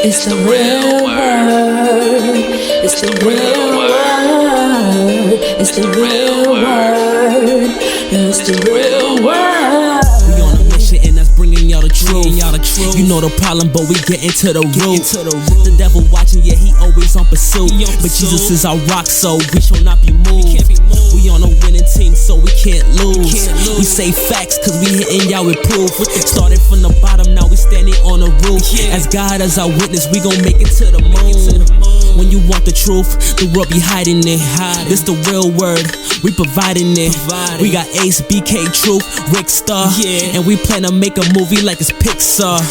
It's the real word. It's the real word. It's the real word. It's the real word. We on a mission and that's bringing y'all the truth. You know the problem, but we get into the root. The devil watching, yeah, he always on pursuit. But Jesus is our rock, so we shall not be moved. We on a winning team, so we can't lose. We say facts, cause we hitting y'all with proof. Started from the bottom, now we standing on the roof. As God as our witness, we gon' make it to the moon. When you want the truth, the world be hiding it. This the real word, we providing it. We got Ace, BK, Truth, Rick Star, and we plan to make a movie like it's Pixar.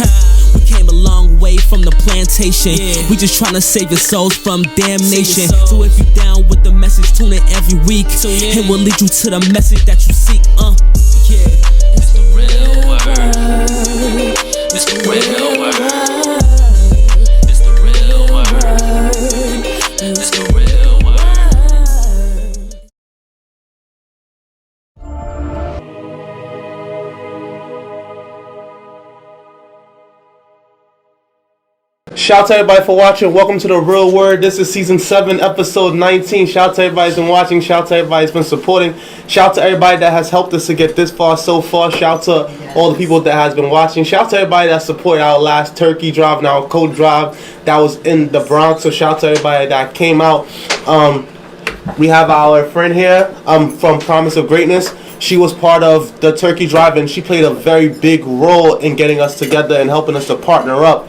We came a long way from the plantation. We just tryna save your souls from damnation. So if you down with the message, tune in every week. It will lead you to the message that you seek. It's the real word. It's the real word. It's the real word. It's the real word. Shout out to everybody for watching. Welcome to The Real Word. This is season 7, episode 19. Shout out to everybody that's been watching. Shout out to everybody that's been supporting. Shout out to everybody that has helped us to get this far so far. Shout out to all the people that has been watching. Shout out to everybody that supported our last turkey drive and our coat drive that was in the Bronx. So shout out to everybody that came out. We have our friend here from Promise of Greatness. She was part of the turkey drive and she played a very big role in getting us together and helping us to partner up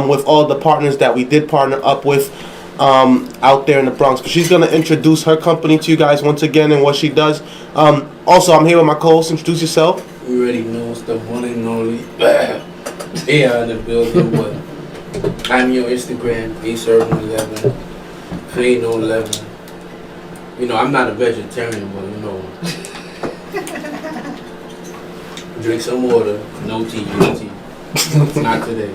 with all the partners that we did partner up with out there in the Bronx. But she's going to introduce her company to you guys once again and what she does. Also, I'm here with my co-host. Introduce yourself. You already know it's the one and only AI in the building. But I'm your Instagram, Irving11, Fade11. You know, I'm not a vegetarian, but you know. Drink some water, no tea, no tea. Not today.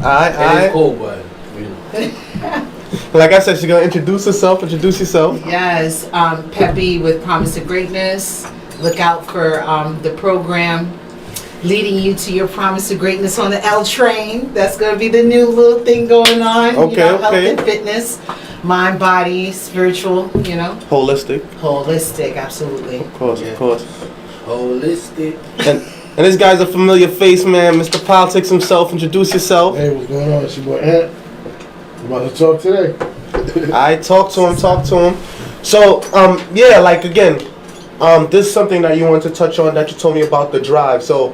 It's cold, but you know. Like I said, she's gonna introduce herself. Introduce yourself. Yes, Peppy with Promise of Greatness. Look out for the program leading you to your promise of greatness on the L train. That's gonna be the new little thing going on. Okay, Health and fitness, mind, body, spiritual. You know. Holistic, absolutely. Of course. Holistic. And this guy's a familiar face, man. Mr. Politics himself. Introduce yourself. Hey, what's going on? It's your boy Ant. I'm about to talk today. I talk to him. So, yeah, like again, this is something that you wanted to touch on that you told me about the drive. So,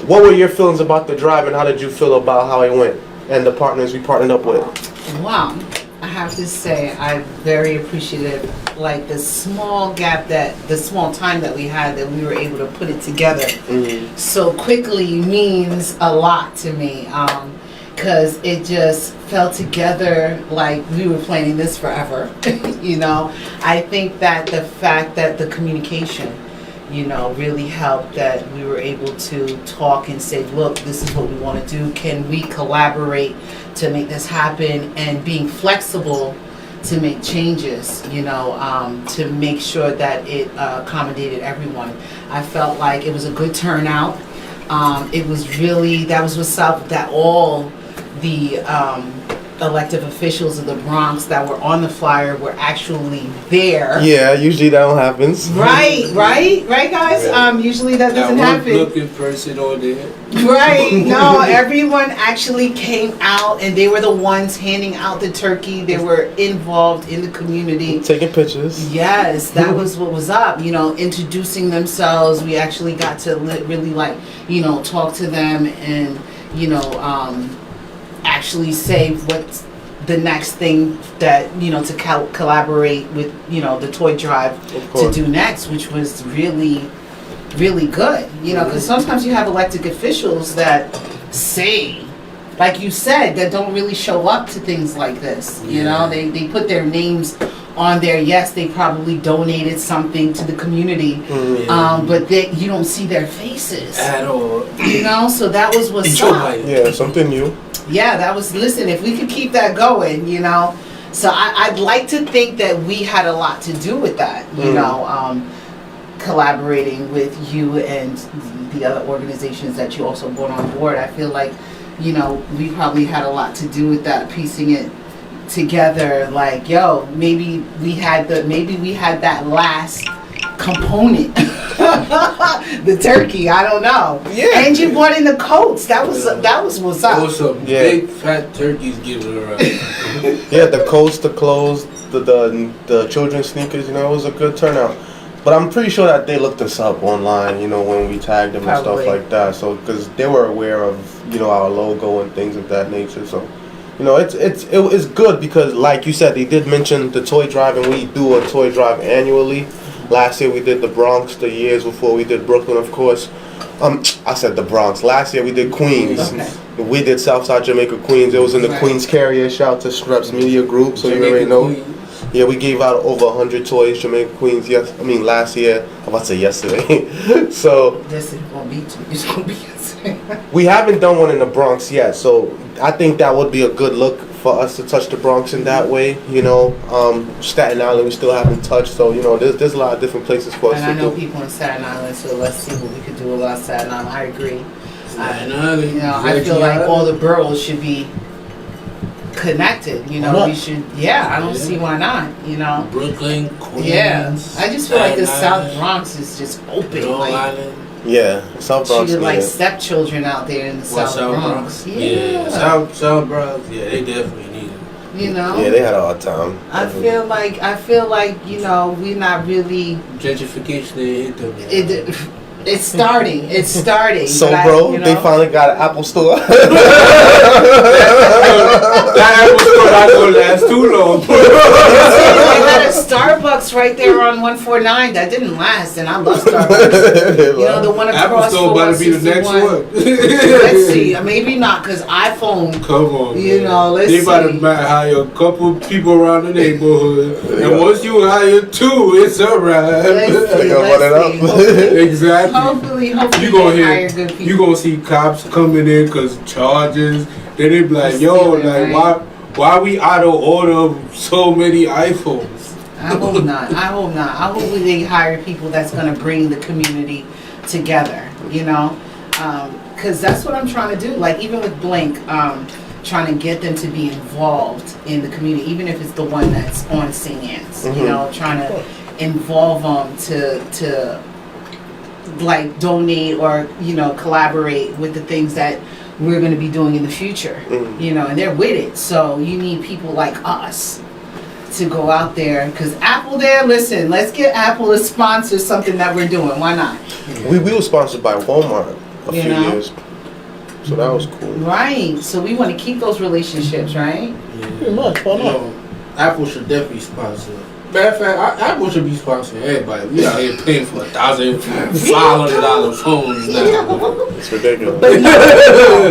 what were your feelings about the drive and how did you feel about how it went and the partners we partnered up with? Wow. I have to say, I'm very appreciative. Like the small gap the small time that we had, that we were able to put it together so quickly means a lot to me. Because it just fell together like we were planning this forever. You know, I think that the fact that the communication, you know, really helped, that we were able to talk and say, look, this is what we want to do. Can we collaborate to make this happen? And being flexible to make changes, you know, to make sure that it accommodated everyone. I felt like it was a good turnout. It was really, that was what's up, that all the elective officials of the Bronx that were on the flyer were actually there. Yeah, usually that don't happens. Right, guys. Usually that doesn't happen. Looking person on there. Right. No, everyone actually came out, and they were the ones handing out the turkey. They were involved in the community, taking pictures. Yes, that was what was up. You know, introducing themselves. We actually got to really, like, you know, talk to them and, you know, actually say what's the next thing that, you know, to collaborate with, you know, the toy drive to do next, which was really, really good. You know, because sometimes you have elected officials that say, like you said, that don't really show up to things like this. You know, they put their names on there. Yes, they probably donated something to the community, but you don't see their faces at all. You know, so that was what's up. Yeah, something new. Yeah, that was, listen, if we could keep that going, you know. So I'd like to think that we had a lot to do with that, you know, collaborating with you and the other organizations that you also brought on board. I feel like you know, we probably had a lot to do with that, piecing it together. Like, yo, maybe we had that last component. The turkey, I don't know. Yeah. And you brought in the coats. That was what's up. There was some big fat turkeys giving around. Yeah, the coats, the clothes, the children's sneakers, you know, it was a good turnout. But I'm pretty sure that they looked us up online, you know, when we tagged them and stuff like that. So, because they were aware of, you know, our logo and things of that nature. So, you know, it's good because, like you said, they did mention the toy drive, and we do a toy drive annually. Last year we did the Bronx. The years before we did Brooklyn, of course. I said the Bronx. Last year we did Queens. Okay. We did Southside Jamaica, Queens. It was in the Queens Carrier. Shout out to Streps Media Group. So you already know. Queens. Yeah, we gave out over 100 toys, Jamaica, Queens. Last year. I'm about to say yesterday. So This is gonna be it's gonna be yesterday. we haven't done one in the Bronx yet. So I think that would be a good look for us to touch the Bronx in that way. You know, Staten Island we still haven't touched. So you know, there's a lot of different places for us And I to know do. people in Staten Island, so let's see what we could do about Staten Island. I agree. Staten Island, You know, I feel like all the boroughs should be connected. You know, we should. Yeah, I don't see why not. You know. Brooklyn, Queens. Yeah, I just feel like the Staten South Island, Bronx is just open. Long Like, Island. Yeah, South Bronx. treated like yeah. stepchildren out there in the South Bronx. Yeah, South Bronx. Yeah, they definitely need it. You know. Yeah, they had a hard time. I feel like you know we're not really. Gentrification ain't hit them yet. It's starting. It's starting. So, but bro, you know, they finally got an Apple store. That Apple store not gonna last too long. they got a Starbucks right there on 149 that didn't last, and I love Starbucks. You know, the one Apple across store about to be the next 461. one. Let's see, maybe not, cause iPhone. Come on, You man. know, let's they about see. to hire a couple people around the neighborhood, and once you hire two, it's alright. Let's see. They gonna run it up. Hopefully, Exactly. hopefully You gonna they hire hear, good people. you gonna see cops coming in cause charges. Then they be like, For yo, stealing, like right? why we out of order so many iPhones? I hope not. I hope they hire people that's going to bring the community together, you know? Because that's what I'm trying to do. Like, even with Blink, trying to get them to be involved in the community, even if it's the one that's on St. Anne's, you know, trying to involve them to like, donate or, you know, collaborate with the things that we're going to be doing in the future, you know, and they're with it. So you need people like us to go out there, because Apple there, listen, let's get Apple to sponsor something that we're doing. Why not? We were sponsored by Walmart a few know? years. So that was cool. Right. So we want to keep those relationships, right? Pretty much, why not? Apple should definitely sponsor. Matter of fact, Apple should be sponsoring everybody. We out here paying for $1,500 phones now. It's ridiculous. But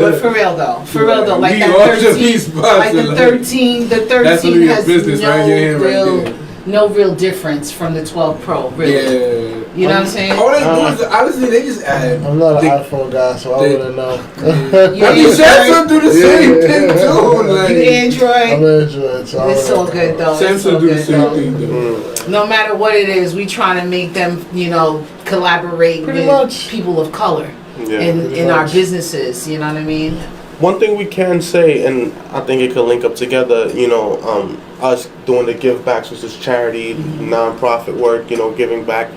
but for real though, like We that all should be 13, like the sponsored. 13, the 13 That's literally a has business right in your hand right there. no real difference from the 12 Pro, really. Yeah. You know what I'm saying? All they do is, honestly, they just add. I'm not an iPhone guy, so I wouldn't know. You I mean, Samsung do the same Yeah. thing too. Like, You Android? I'm Android, so I It's so wouldn't good know. though. It's so Samsung do the good, same though. thing though. No matter what it is, we trying to make them, you know, collaborate Pretty with much. people of color Yeah. in our businesses. You know what I mean? One thing we can say, and I think it could link up together, you know, us doing the give backs, which is charity, non-profit work, you know, giving back.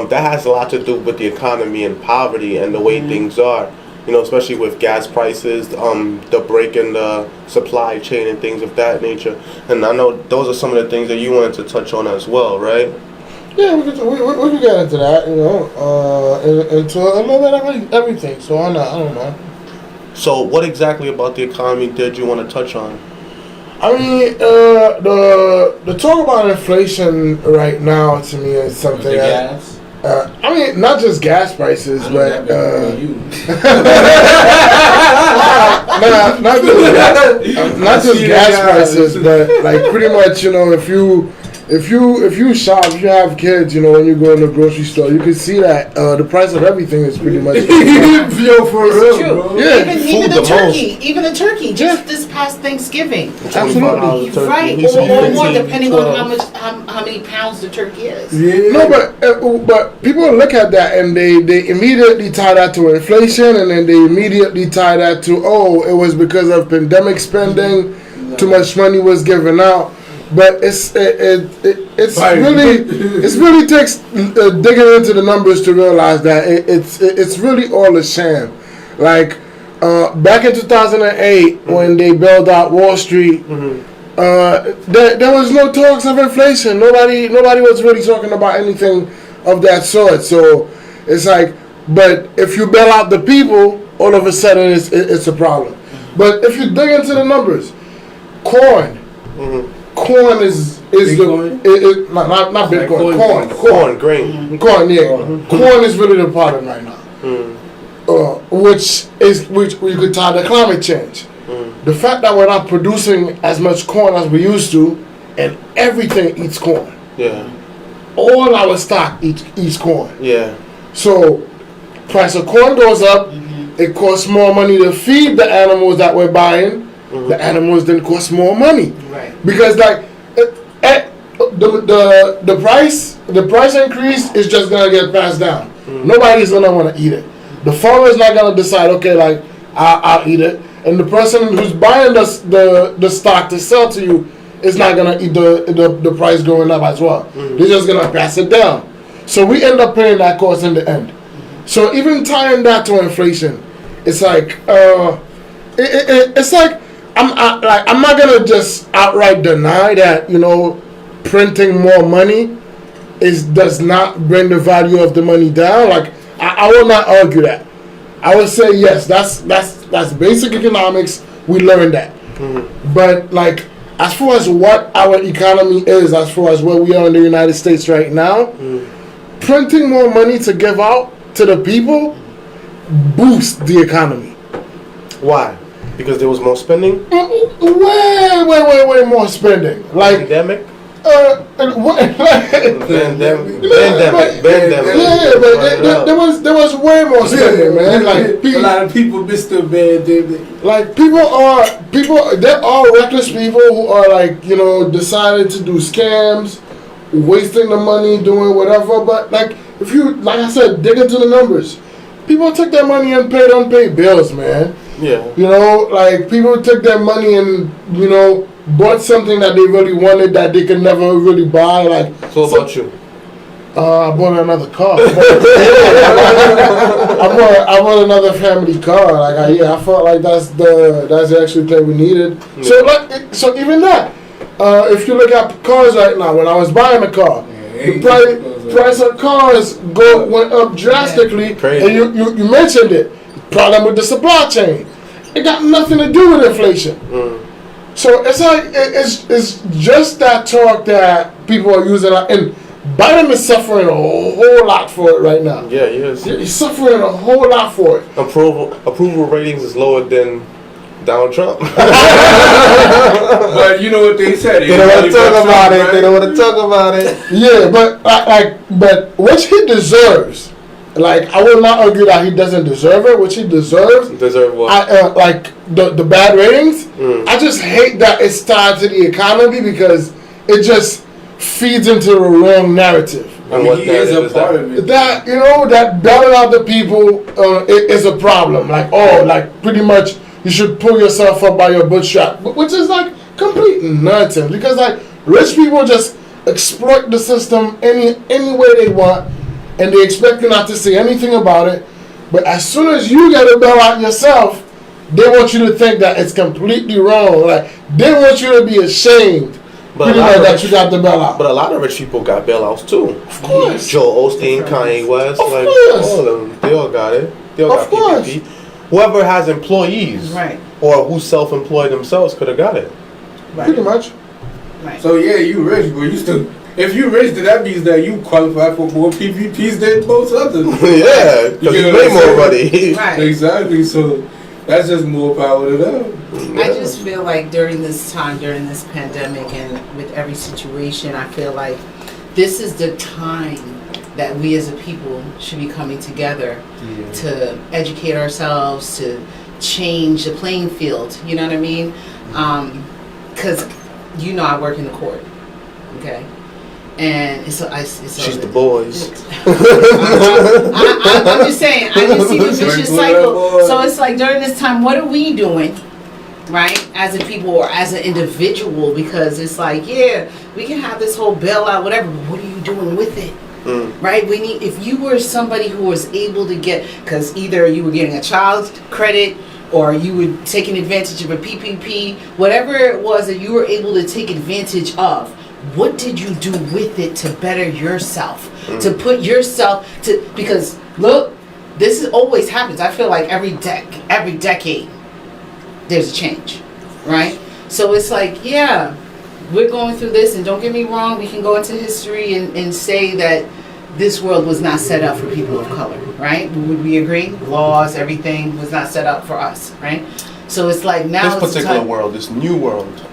That has a lot to do with the economy and poverty and the way things are, you know, especially with gas prices, the break in the supply chain and things of that nature. And I know those are some of the things that you wanted to touch on as well, right? Yeah, we could get into that, you know, into a little bit of everything, so why not? I don't know. So what exactly about the economy did you want to touch on? I mean, the talk about inflation right now to me is something The that, gas. I mean, not just gas prices, I know but that better than you. not just gas prices, but like pretty much, you know, if you if you shop, if you have kids, you know, when you go in the grocery store, you can see that the price of everything is pretty much. Yo, for real, bro. Yeah, even the turkey, just this past Thanksgiving. Absolutely, right, or more depending on how many pounds the turkey is. Yeah. No, but people look at that and they immediately tie that to inflation, and then they immediately tie that to it was because of pandemic spending, too much money was given out. But it's really takes digging into the numbers to realize that it's really all a sham. Like back in 2008 when they bailed out Wall Street, there was no talks of inflation. Nobody was really talking about anything of that sort. So it's like, but if you bail out the people, all of a sudden it's a problem. But if you dig into the numbers, corn is not Bitcoin. Corn, grain. Corn, yeah. Corn is really the problem right now. Which we could tie to climate change. The fact that we're not producing as much corn as we used to, and everything eats corn. Yeah. All our stock eats corn. Yeah. So price of corn goes up. It costs more money to feed the animals that we're buying. The animals then cost more money. Right. Because like the price increase is just gonna get passed down. Nobody's gonna want to eat it. The farmer's not gonna decide, okay, like I'll eat it, and the person who's buying the stock to sell to you is not gonna eat the price going up as well. They're just gonna pass it down. So we end up paying that cost in the end. So even tying that to inflation, it's like it's like. I'm not gonna just outright deny that, you know, printing more money does not bring the value of the money down. Like I will not argue that. I would say yes, that's basic economics. We learned that. But like as far as what our economy is, as far as where we are in the United States right now, printing more money to give out to the people boosts the economy. Why? Because there was more spending? Way more spending. Like pandemic? Pandemic. Yeah, but there was way more spending, man. Like a lot of people missed the pandemic. Like there are reckless people who are like, you know, decided to do scams, wasting the money, doing whatever. But like if you, like I said, dig into the numbers, people took their money and paid unpaid bills, man. Yeah. You know, like people took their money and, you know, bought something that they really wanted that they could never really buy. Like, so about you? I bought another car. I bought another family car. Like, I felt like that's the actual thing we needed. Yeah. So even that, if you look at cars right now, when I was buying a car, the price of cars went up drastically, and you mentioned it. Problem with the supply chain. It got nothing to do with inflation. So it's like it's just that talk that people are using, and Biden is suffering a whole lot for it right now. Yeah, he is. He's suffering a whole lot for it. Approval ratings is lower than Donald Trump. But you know what they said. They don't want to talk about it. They don't want to talk about it. Yeah, but which he deserves. Like, I will not argue that he doesn't deserve it, which he deserves. Deserve what? Like, the bad ratings. I just hate that it's tied to the economy because it just feeds into the wrong narrative. I mean, he is a part of it. That, you know, that bailing out the people is a problem. Like, like, pretty much you should pull yourself up by your bootstrap. Which is, like, complete nonsense. Because, like, rich people just exploit the system any way they want. And they expect you not to say anything about it. But as soon as you get a bail out yourself, they want you to think that it's completely wrong. Like, they want you to be ashamed that you got the bailout. But a lot of rich people got bailouts too. Of course. Joel Osteen, Kanye West, of like course. all of them, they all got it. They all of got course. PPP. Whoever has employees, right, or who self-employed themselves could have got it. Right. Pretty much. Right. So yeah, you rich, but you still. If you rich, then that means that you qualify for more PPPs than most others. Yeah, because you make more money. Right. Exactly. So That's just more power to them. I just feel like during this time, during this pandemic, and with every situation, I feel like this is the time that we as a people should be coming together to educate ourselves, to change the playing field. You know what I mean? Because I work in the court, okay? And it's she's the boys. I'm just saying, I just see the vicious cycle. So it's like during this time, what are we doing, right, as a people or as an individual? Because it's like, yeah, we can have this whole bailout, whatever, but what are you doing with it? Right? We need, if you were somebody who was able to get, because either you were getting a child credit or you were taking advantage of a PPP, whatever it was that you were able to take advantage of, what did you do with it to better yourself? To put yourself to, because look, this is always happens. I feel like every decade there's a change, right? So it's like, yeah, we're going through this, and don't get me wrong, we can go into history and say that this world was not set up for people of color, right? Would we agree? Laws, everything was not set up for us, right? So it's like now this particular world, this new world,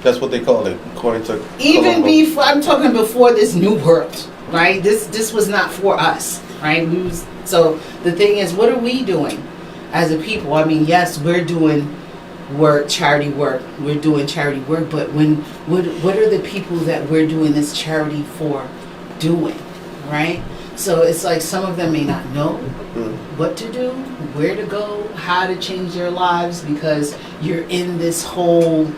that's what they call it, according to even before. I'm talking before this new world, right? This was not for us, right? So the thing is, what are we doing as a people? I mean, yes, we're doing charity work. We're doing charity work, but what are the people that we're doing this charity for doing, right? So it's like some of them may not know what to do, where to go, how to change their lives, because you're in this whole,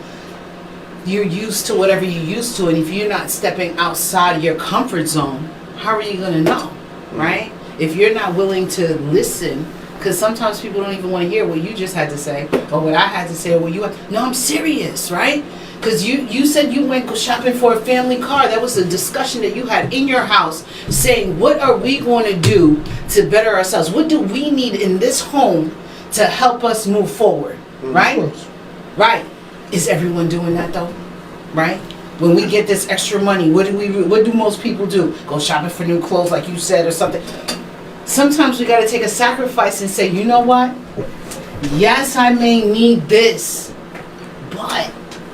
you're used to whatever you're used to, and if you're not stepping outside of your comfort zone, how are you going to know, right? If you're not willing to listen, because sometimes people don't even want to hear what you just had to say, or what I had to say, or what you had. No, I'm serious, right? Because you said you went shopping for a family car. That was a discussion that you had in your house, saying, what are we going to do to better ourselves? What do we need in this home to help us move forward, right? Right. Is everyone doing that though? Right? When we get this extra money, what do most people do? Go shopping for new clothes, like you said, or something. Sometimes we got to take a sacrifice and say, you know what? Yes, I may need this, but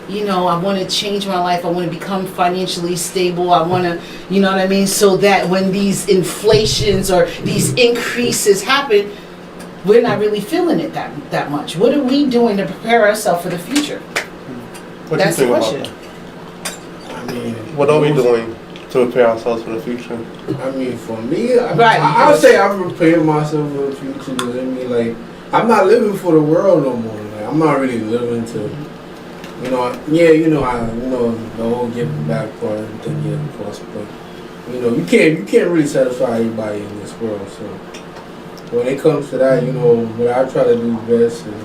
I want to change my life. I want to become financially stable. I want to, you know what I mean? So that when these inflations or these increases happen, we're not really feeling it that much. What are we doing to prepare ourselves for the future? That's the question. What are we doing to prepare ourselves for the future? I mean, for me, I would say I'm preparing myself for the future. Because I'm not living for the world no more. Like, I'm not really living to, the whole giving back part, everything, yeah, of course. But you can't really satisfy everybody in this world. So when it comes to that, what I try to do best is,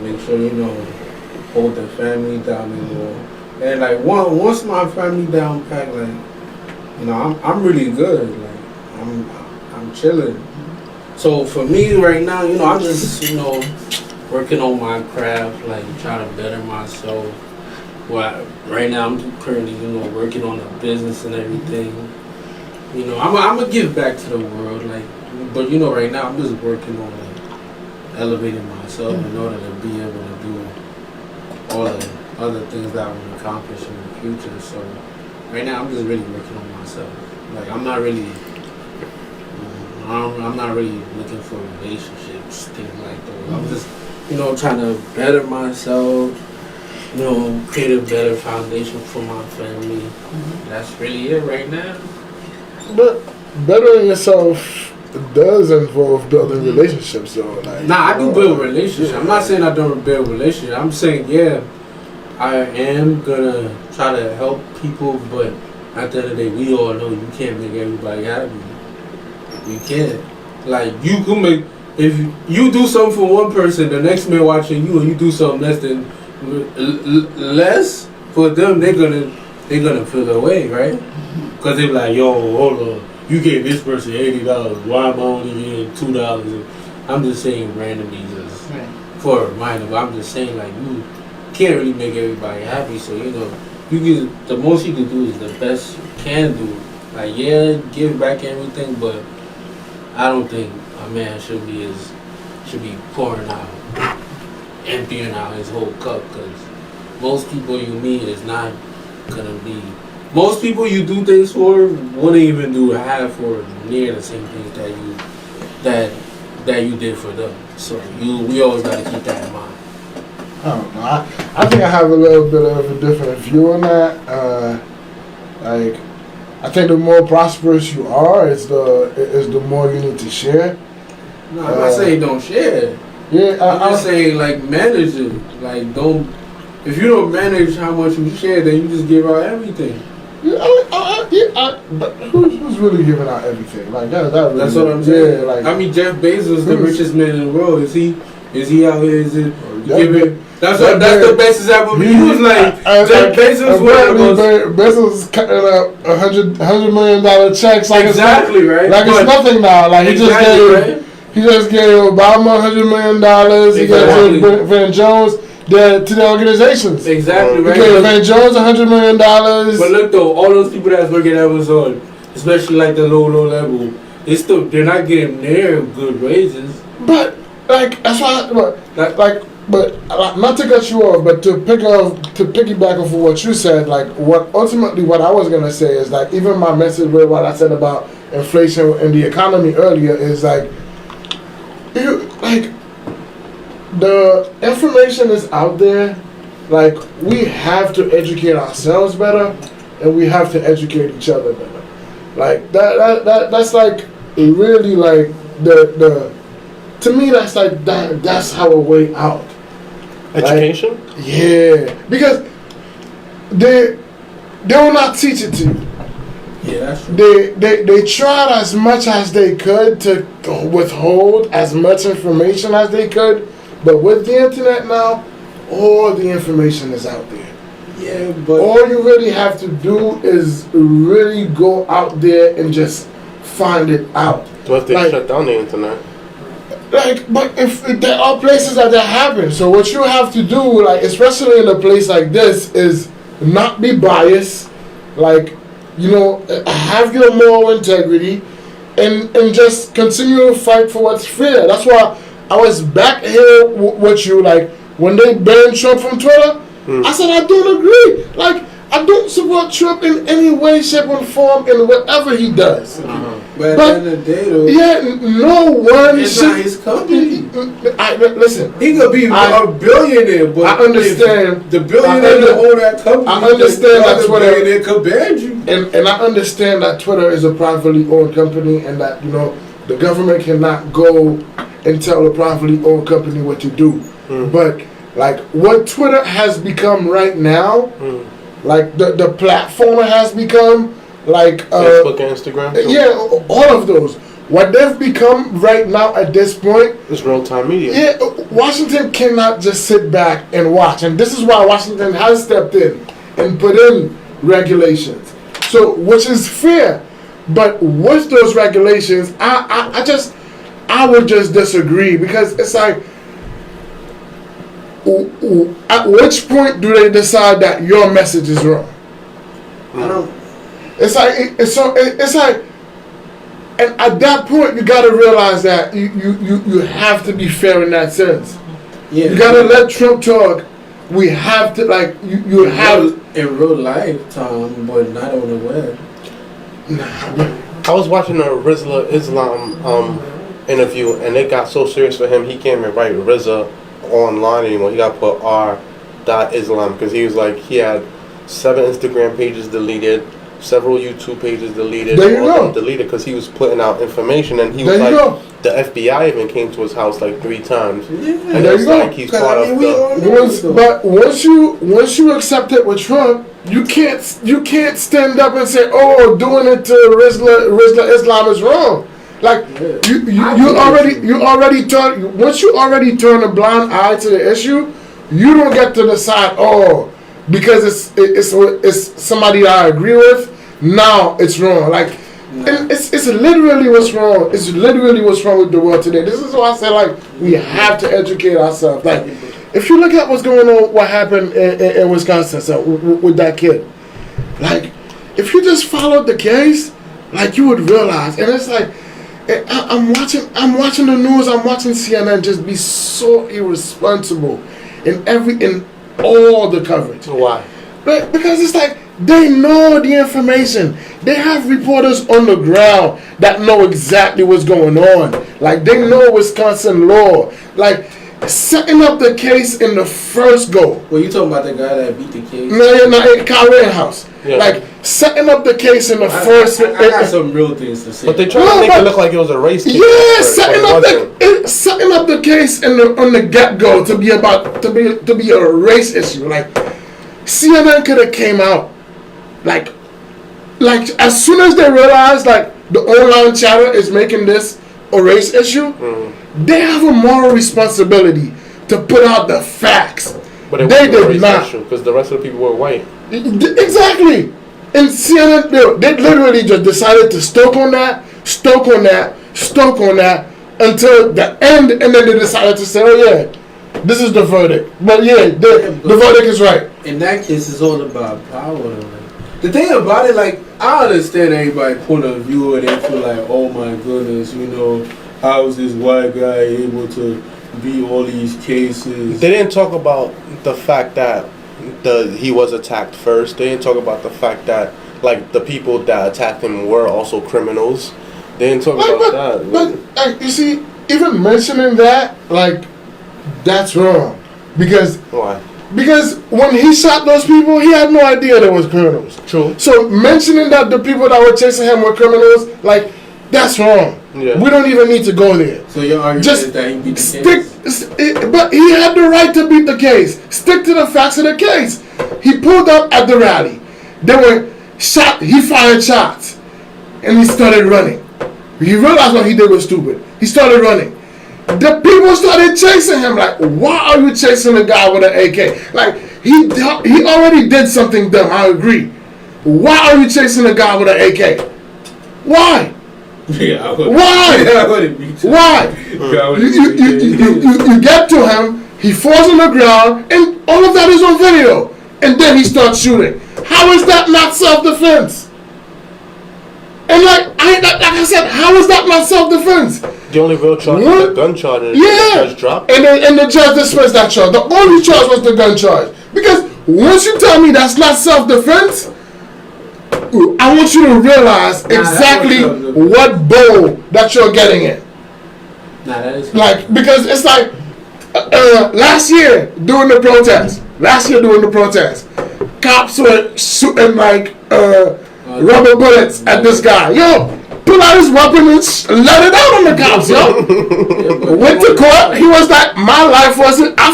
make sure hold the family down, and once my family down pack, I'm really good. I'm chilling. So for me right now, I'm just working on my craft, trying to better myself. Well, right now I'm currently working on a business and everything. I'm gonna give back to the world, but right now I'm just working on elevating myself in order to be able to do all the other things that I want to accomplish in the future. So right now I'm just really working on myself. I'm not really looking for relationships, things like that. I'm just trying to better myself, create a better foundation for my family. That's really it right now. But bettering yourself does involve building relationships, though. I do build relationships. I'm not saying I don't build relationships. I'm saying, I am gonna try to help people, but at the end of the day, we all know you can't make everybody happy. You can't. You can make, if you do something for one person, the next man watching you, and you do something less for them, they're gonna feel the way, right? Because they're like, yo, hold on. You gave this person $80. Why am I only getting $2? I'm just saying randomly, just for a reminder. But I'm just saying, you can't really make everybody happy. So the most you can do is the best you can do. Give back everything, but I don't think a man should should be pouring out, emptying out his whole cup, because most people you meet is not gonna be. Most people you do things for wouldn't even do half or near the same things that you did for them. So we always gotta keep that in mind. I don't know. I think I have a little bit of a different view on that. Like, I think the more prosperous you are, is the more you need to share. No, I'm not saying don't share. Yeah, I'm just saying like manage it. Like don't. If you don't manage how much you share, then you just give out everything. But who's really giving out everything? Like that really, that's what I'm saying. Yeah, like, I mean, Jeff Bezos, the richest man in the world. Is he out here? Is it giving? That's the best example. He was like Jeff Bezos. Bezos cutting up $100 million checks. Like exactly it's, right. Like it's nothing now. Like exactly, he just gave Obama $100 million. He gave Van Jones to the organizations. Exactly right. He gave Van Jones $100 million. But look though, all those people that's working at Amazon, especially like the low level, they're not getting near good raises. But like that's why. But not to cut you off, but to piggyback off of what you said, like what I was gonna say is like even my message with what I said about inflation and the economy earlier is like the information is out there. Like we have to educate ourselves better, and we have to educate each other better. Like that's like really like the to me that's like that's how a way out. Education? Like, yeah, because they will not teach it to you. Yeah, that's true. They tried as much as they could to withhold as much information as they could, but with the internet now, all the information is out there. Yeah, but all you really have to do is really go out there and just find it out. So if they shut down the internet? But if there are places that happen, so what you have to do, like especially in a place like this, is not be biased, like have your moral integrity, and just continue to fight for what's fair. That's why I was back here with you, like when they banned Trump from Twitter. I said I don't agree. Like I don't support Trump in any way, shape, or form in whatever he does. But at the end of the day, though, no one it's should. not his company. Listen, he could be a billionaire, but I understand the billionaire that own that company. I understand that Twitter billionaire could ban you, and I understand that Twitter is a privately owned company, and that the government cannot go and tell a privately owned company what to do. But like what Twitter has become right now, like the platform it has become. Like Facebook and Instagram? Yeah, all of those. What they've become right now at this point is real-time media. Yeah, Washington cannot just sit back and watch. And this is why Washington has stepped in and put in regulations. So, which is fair. But with those regulations, I would just disagree. Because it's like, at which point do they decide that your message is wrong? I don't. It's like, and at that point you gotta realize that you have to be fair in that sense. Yeah, you gotta let Trump talk. We have to you have in real life, Tom, but not on the web. I was watching a Rizla Islam interview, and it got so serious for him he can't even write Rizza online anymore. He got to put r.islam because he was like he had 7 Instagram pages deleted. Several YouTube pages deleted. There you go. Deleted because he was putting out information, and he was the FBI even came to his house like 3 times. Yeah, and there you go. Like he's part of the. But once you accept it with Trump, you can't stand up and say, "Oh, doing it to Rizla Islam is wrong." Like you already turn once you already turn a blind eye to the issue, you don't get to decide. Oh, because it's somebody I agree with. Now it's wrong. Like it's literally what's wrong. It's literally what's wrong with the world today. This is why I say like we have to educate ourselves. Like if you look at what's going on, what happened in Wisconsin with that kid, like if you just followed the case, like you would realize. And it's like I'm watching the news. I'm watching CNN just be so irresponsible in all the coverage. Why? But because it's like they know the information. They have reporters on the ground that know exactly what's going on. Like they know Wisconsin law. Like setting up the case in the first go. Well, you talking about the guy that beat the case? No, you're not in Kyle Rittenhouse. Yeah. Like setting up the case in the first. I got some real things to say. But they try to make it look like it was a race case. Yeah, setting up the case on the get go to be a race issue. Like CNN could have came out like as soon as they realized like the online chatter is making this a race issue, they have a moral responsibility to put out the facts. But they did not, because the rest of the people were white. Exactly. And CNN, they literally just decided to stoke on that until the end, and then they decided to say, "Oh yeah, this is the verdict." But yeah, the verdict is right. In that case, it's all about power. The thing about it, like, I understand everybody's point of view, and they feel like, oh my goodness, you know, how is this white guy able to beat all these cases? They didn't talk about the fact that he was attacked first. They didn't talk about the fact that like the people that attacked him were also criminals. They didn't talk about that. But you see, even mentioning that, like, that's wrong. Because why? Because when he shot those people, he had no idea they was criminals. True. So mentioning that the people that were chasing him were criminals, like, that's wrong. Yeah. We don't even need to go there. So your argument is that he beat the case? But he had the right to beat the case. Stick to the facts of the case. He pulled up at the rally. They were shot. He fired shots. And he started running. He realized what he did was stupid. He started running. The people started chasing him. Like, why are you chasing a guy with an AK? Like, he already did something dumb. I agree. Why are you chasing a guy with an AK? Why? Yeah, why? Why? You get to him, he falls on the ground, and all of that is on video. And then he starts shooting. How is that not self-defense? And like I said, how is that not self-defense? The only real charge was the gun charge. And yeah. The judge dropped. And the judge dismissed that charge. The only charge was the gun charge. Because once you tell me that's not self-defense, I want you to realize exactly what bowl that you're getting in. That is like, because it's like last year during the protest, cops were shooting like rubber bullets at this guy. Yo, pull out his weapon and let it out on the cops, yo. Went to court, he was like, I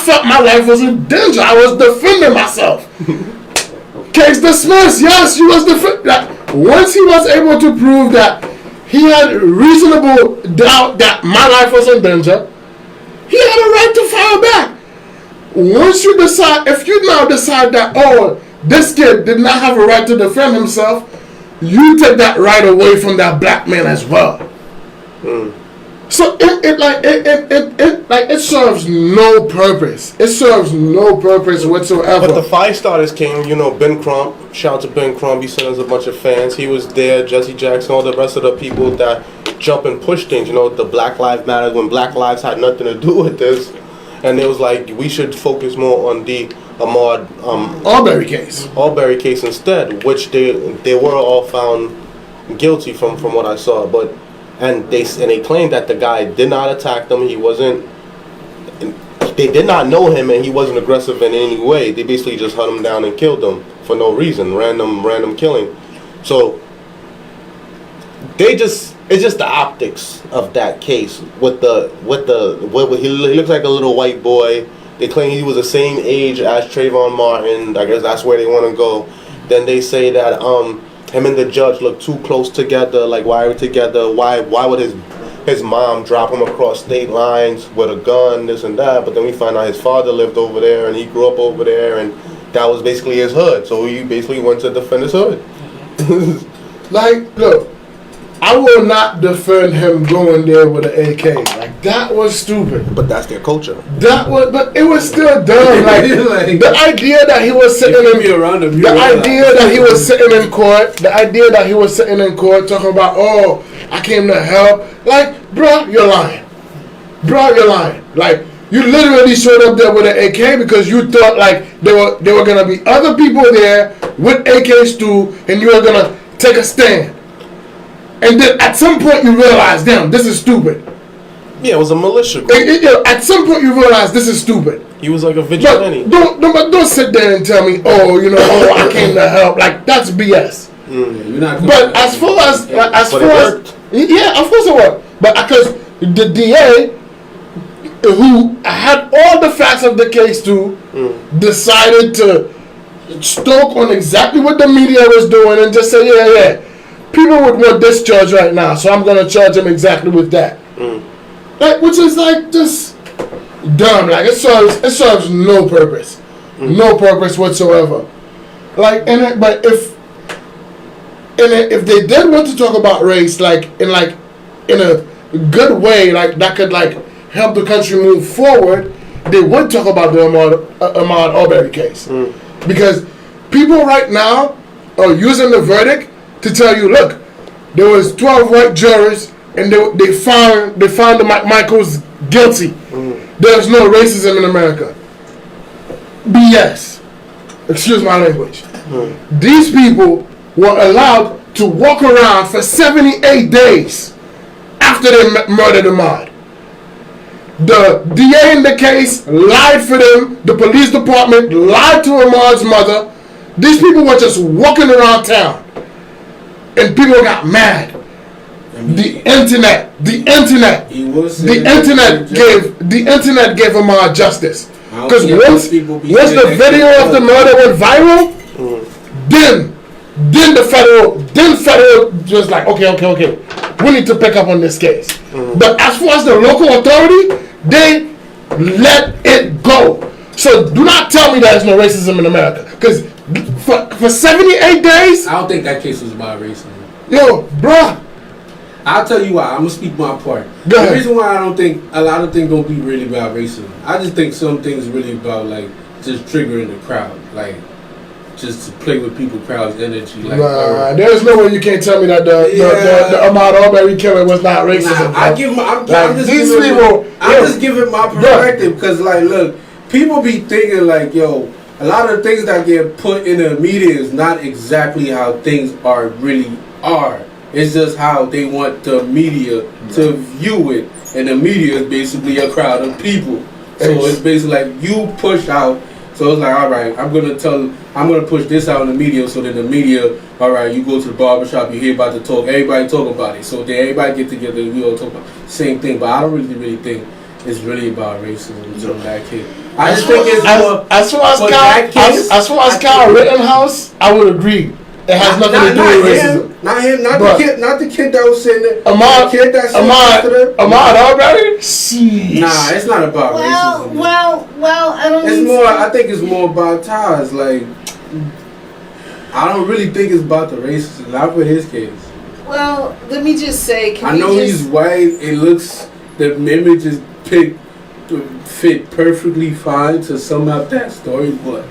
felt my life was in danger. I was defending myself. Case dismissed. Yes, he was defending. Once he was able to prove that he had reasonable doubt that my life was in danger, he had a right to fire back. Once you decide, if you now decide that, oh, this kid did not have a right to defend himself, you take that right away from that black man as well. So it serves no purpose. It serves no purpose whatsoever. But the fire starters came, Ben Crump. Shout out to Ben Crump. He sent us a bunch of fans. He was there. Jesse Jackson, all the rest of the people that jump and push things. The Black Lives Matter, when Black Lives had nothing to do with this. And it was like, we should focus more on the Ahmaud Arbery case instead, which they were all found guilty from what I saw. But and they claimed that the guy did not attack them. He wasn't. They did not know him, and he wasn't aggressive in any way. They basically just hunt him down and killed him for no reason, random killing. So it's just the optics of that case with he looks like a little white boy. They claim he was the same age as Trayvon Martin. I guess that's where they want to go. Then they say that him and the judge look too close together. Like, why are we together? Why would his mom drop him across state lines with a gun, this and that? But then we find out his father lived over there and he grew up over there, and that was basically his hood. So he basically went to defend his hood. Like, look, I will not defend him going there with an AK. Like, that was stupid. But that's their culture. But it was still dumb. Like, the idea that he was sitting in court talking about, oh, I came to help. Like, bro, you're lying. Bro, you're lying. Like, you literally showed up there with an AK because you thought like there were gonna be other people there with AKs too, and you were gonna take a stand. And then at some point you realize, damn, this is stupid. Yeah, it was a militia group. At some point you realize this is stupid. He was like a vigilante. But don't sit there and tell me, I came to help. Like, that's BS. You're not But as far as yeah, of course it worked. But because the DA, who had all the facts of the case too, decided to stoke on exactly what the media was doing and just say, yeah, people would want this charge right now, so I'm gonna charge them exactly with that. Like, which is like just dumb. Like, it serves no purpose, no purpose whatsoever. Like, but if they did want to talk about race, like in a good way, like that could like help the country move forward, they would talk about the Ahmaud Arbery case. Because people right now are using the verdict to tell you, look, there was 12 white jurors and they found the Michaels guilty. There's no racism in America. BS. Excuse my language. These people were allowed to walk around for 78 days after they murdered Ahmaud. The DA in the case lied for them. The police department lied to Ahmaud's mother. These people were just walking around town, and people got mad. The internet gave Ahmaud justice. Because once the video of the murder went viral, then federal was like, okay, we need to pick up on this case. But as far as the local authority, they let it go. So do not tell me there's no racism in America. Because for 78 days, I don't think that case was about racism. Yo, bruh. I'll tell you why. I'm gonna speak my part. Go ahead. The reason why I don't think a lot of things don't be really about racism. I just think some things really about like just triggering the crowd, like just to play with people's crowd's energy. Like, there's no way you can't tell me that the Ahmaud Arbery killing was not racism. I'm just giving my perspective because, like, look, people be thinking like, yo, a lot of things that get put in the media is not exactly how things really are. It's just how they want the media to view it, and the media is basically a crowd of people. So it's basically like you push out. So it's like, all right, I'm gonna push this out in the media, so that the media, all right, you go to the barbershop, you hear about the talk, everybody talk about it. So then everybody get together, we all talk about the same thing. But I don't really think it's really about racism in that case. I just think it's more. As far as Kyle Rittenhouse, I would agree. It has nothing to do with racism. Not him. Not the kid that was sitting there. Ahmaud Arbery? Nah, it's not about racism. Well, I don't. It's more. I think it's more about ties. Like, I don't really think it's about the racism. Not for his case. Well, let me just say. I know he's white. It looks the image is fit perfectly fine to sum up that story, but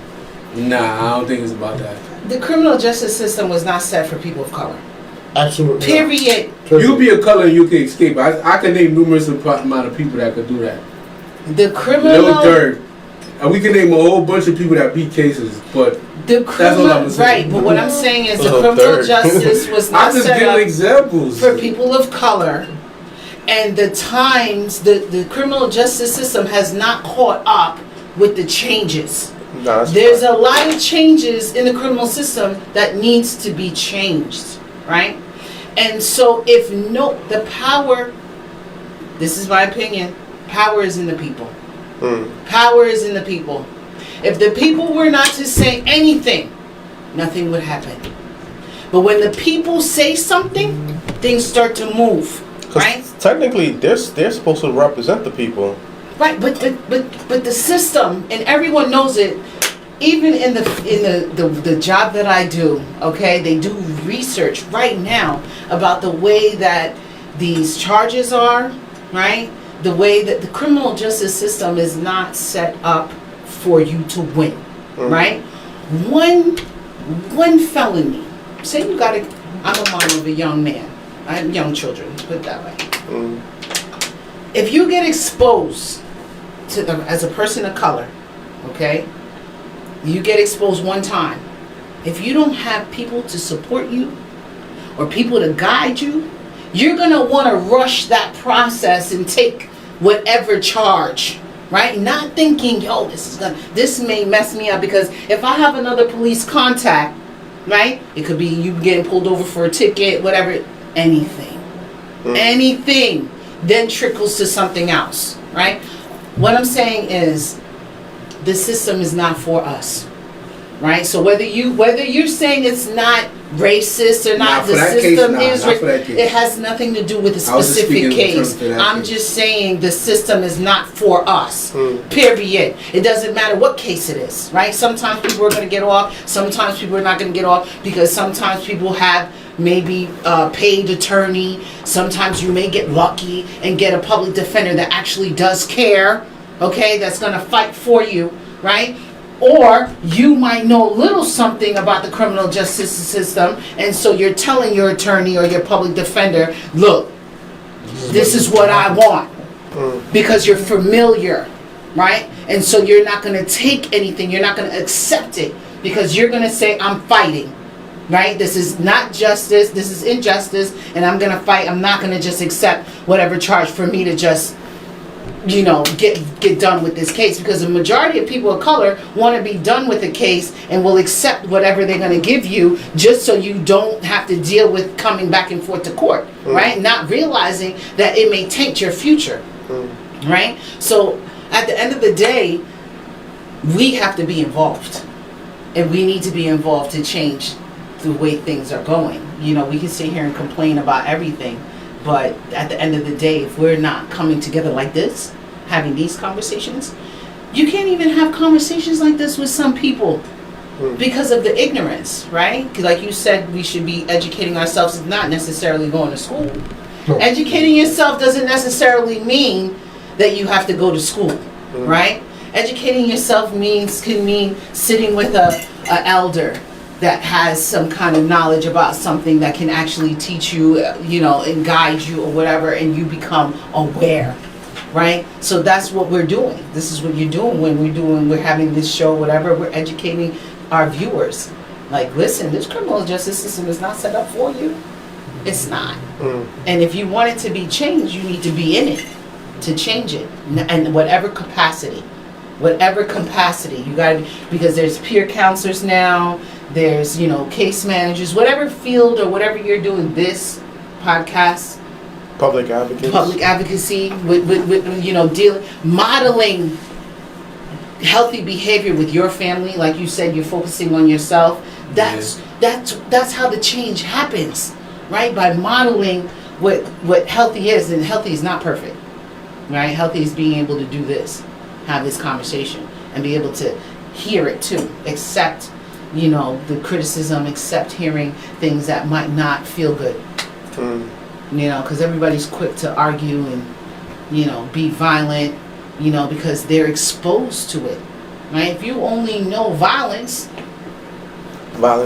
nah, I don't think it's about that. The criminal justice system was not set for people of color. Absolutely. Period. You be a color and you can escape. I can name numerous amount of people that could do that. The criminal. No dirt. And we can name a whole bunch of people that beat cases, but the criminal, right? But what I'm saying is the criminal justice was not set up examples for people of color, and the criminal justice system has not caught up with the changes. No, there's a lot of changes in the criminal system that needs to be changed, right? And so the power, this is my opinion, power is in the people. Power is in the people. If the people were not to say anything, nothing would happen. But when the people say something, things start to move, right? Technically, they're supposed to represent the people. Right, but the system, and everyone knows it. Even in the job that I do, okay, they do research right now about the way that these charges are, right? The way that the criminal justice system is not set up for you to win, right? One felony. Say I'm a mom of a young man, young children, put it that way. If you get exposed to them as a person of color, okay, you get exposed one time. If you don't have people to support you or people to guide you, you're going to want to rush that process and take whatever charge, right? Not thinking, yo, this may mess me up, because if I have another police contact, right, it could be you getting pulled over for a ticket, whatever, anything, then trickles to something else, right? What I'm saying is the system is not for us, right? So whether you're saying it's not racist or not, the system is racist. It has nothing to do with the specific case. I'm just saying the system is not for us. Period. It doesn't matter what case it is, right? Sometimes people are going to get off. Sometimes people are not going to get off, because sometimes people have maybe paid attorney. Sometimes you may get lucky and get a public defender that actually does care, okay, that's going to fight for you, right? Or you might know a little something about the criminal justice system, and so you're telling your attorney or your public defender, look, this is what I want, because you're familiar, right? And so you're not going to take anything, you're not going to accept it, because you're going to say, I'm fighting, right? This is not justice, this is injustice, and I'm going to fight. I'm not going to just accept whatever charge for me to just, you know, get done with this case, because the majority of people of color want to be done with the case and will accept whatever they're going to give you, just so you don't have to deal with coming back and forth to court, right? Not realizing that it may taint your future, right? So at the end of the day, we have to be involved, and we need to be involved to change the way things are going. You know, we can sit here and complain about everything, but at the end of the day, if we're not coming together like this, having these conversations, you can't even have conversations like this with some people because of the ignorance, right? Because like you said, we should be educating ourselves, not necessarily going to school. No. Educating yourself doesn't necessarily mean that you have to go to school, right? Educating yourself can mean sitting with a elder that has some kind of knowledge about something that can actually teach you, you know, and guide you or whatever, and you become aware, right? So that's what we're doing. This is what you're doing when we're having this show, whatever. We're educating our viewers. Like, listen, this criminal justice system is not set up for you. It's not. And if you want it to be changed, you need to be in it to change it, and whatever capacity, you gotta, because there's peer counselors now. There's, you know, case managers, whatever field or whatever you're doing, this podcast, public advocacy with you know, modeling healthy behavior with your family. Like you said, you're focusing on yourself. That's how the change happens, right? By modeling what healthy is, and healthy is not perfect, right? Healthy is being able to do this, have this conversation, and be able to hear it too, accept, you know, the criticism, accept hearing things that might not feel good. You know, because everybody's quick to argue and, you know, be violent, you know, because they're exposed to it, right? If you only know violence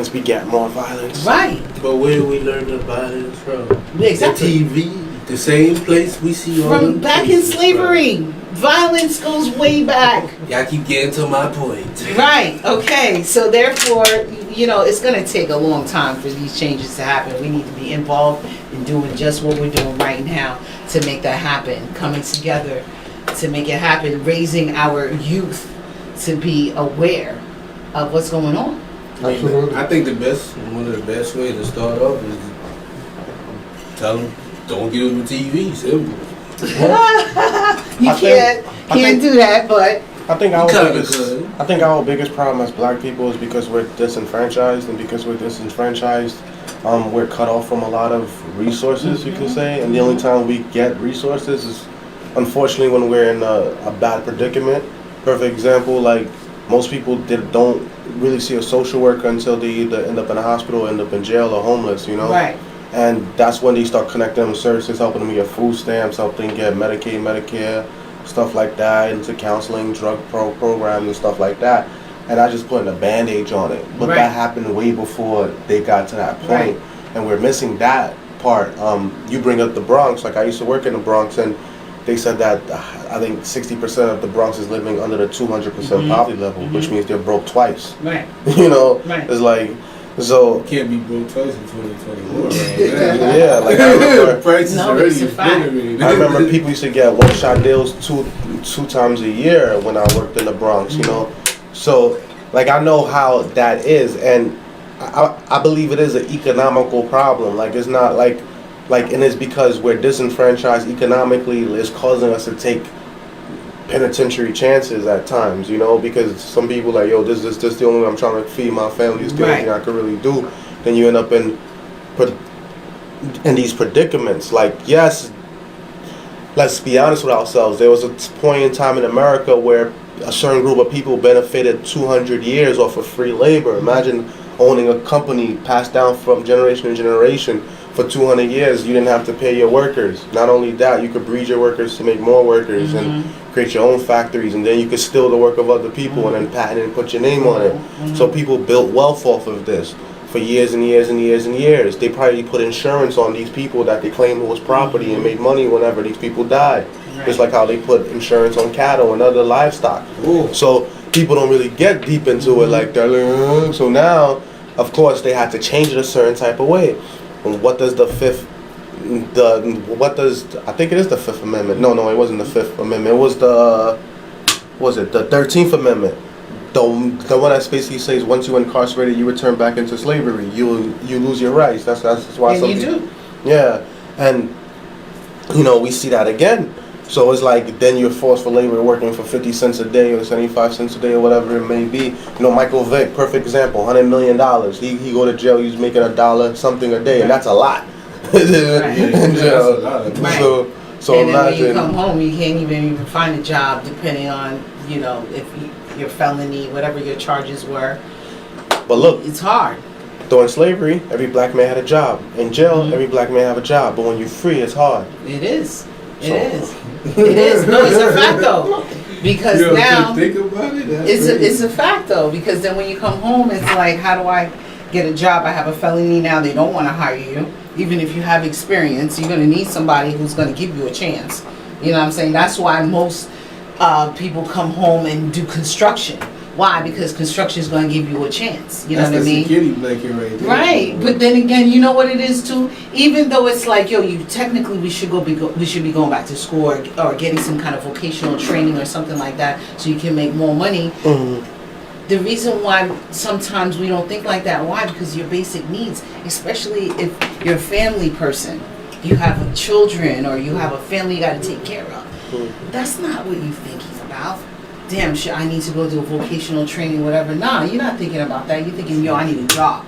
beget more violence. Right. But where do we learn the violence from? Exactly. The TV, the same place we see all from back in slavery. Violence goes way back. Y'all keep getting to my point. Right, okay. So therefore, you know, it's going to take a long time for these changes to happen. We need to be involved in doing just what we're doing right now to make that happen. Coming together to make it happen. Raising our youth to be aware of what's going on. Absolutely. I think one of the best ways to start off is tell them, don't get on the TV. Simple. You can't do that, but I think our biggest problem as black people is because we're disenfranchised, and because we're disenfranchised, we're cut off from a lot of resources, you can say, and the only time we get resources is unfortunately when we're in a bad predicament. Perfect example, like most people don't really see a social worker until they either end up in a hospital, end up in jail, or homeless, you know? Right. And that's when they start connecting them with services, helping them get food stamps, helping them get Medicaid, Medicare, stuff like that, into counseling, drug programs and stuff like that. And I just putting a bandage on it. But that happened way before they got to that point. And we're missing that part. You bring up the Bronx. Like I used to work in the Bronx, and they said that I think 60% of the Bronx is living under the 200% poverty level, which means they're broke twice. Right. You know, Right. it's like so. Can't be broke twice in 2021. Yeah, like I remember. Prices No, already it's a fact. obliterated. I remember people used to get one-shot deals two times a year when I worked in the Bronx. You know, so like I know how that is, and I believe it is an economical problem. Like it's not like, and it's because we're disenfranchised economically. It's causing us to take penitentiary chances at times, you know, because some people like, yo, this is the only way I'm trying to feed my family. It's the only thing I could really do. Then you end up in these predicaments. Like, yes, let's be honest with ourselves. There was a point in time in America where a certain group of people benefited 200 years off of free labor. Imagine owning a company passed down from generation to generation for 200 years. You didn't have to pay your workers. Not only that, you could breed your workers to make more workers and create your own factories, and then you could steal the work of other people and then patent it and put your name on it. So people built wealth off of this for years and years and years and years. They probably put insurance on these people that they claimed was property and made money whenever these people died. Just like how they put insurance on cattle and other livestock. So people don't really get deep into it like that. So now, of course, they had to change it a certain type of way. And what does I think it is the Fifth Amendment. No, it wasn't the Fifth Amendment. It was the 13th Amendment. The one that basically says once you're incarcerated, you return back into slavery. You lose your rights. That's why And you do. Yeah, and you know, we see that again. So it's like then you're forced for labor, working for 50 cents a day or 75 cents a day or whatever it may be. You know, Michael Vick, perfect example, $100 million. He go to jail, he's making $1 something a day, and that's a lot. In jail. So and then when you imagine. come home, you can't even find a job, depending on, you know, if your felony, whatever your charges were. But look, It's hard. during slavery, every black man had a job. In jail, every black man have a job. But when you're free, it's hard. It is. It So- is. It is. No, it's a fact though. Because You know, now think about it. it's a fact though. Because then when you come home, it's like, how do I get a job? I have a felony now. They don't want to hire you, even if you have experience. You're gonna need somebody who's gonna give you a chance. You know what I'm saying? That's why most people come home and do construction. Why? Because construction is going to give you a chance. You know what I mean? That's the security blanket right there. Right, but then again, you know what it is too. Even though it's like, yo, you technically we should be going back to school or getting some kind of vocational training or something like that, so you can make more money. The reason why sometimes we don't think like that, why? Because your basic needs, especially if you're a family person, you have children or you have a family you got to take care of. That's not what you're thinking about. Damn, shit, I need to go do a vocational training, whatever. Nah, you're not thinking about that. You're thinking, yo, I need a job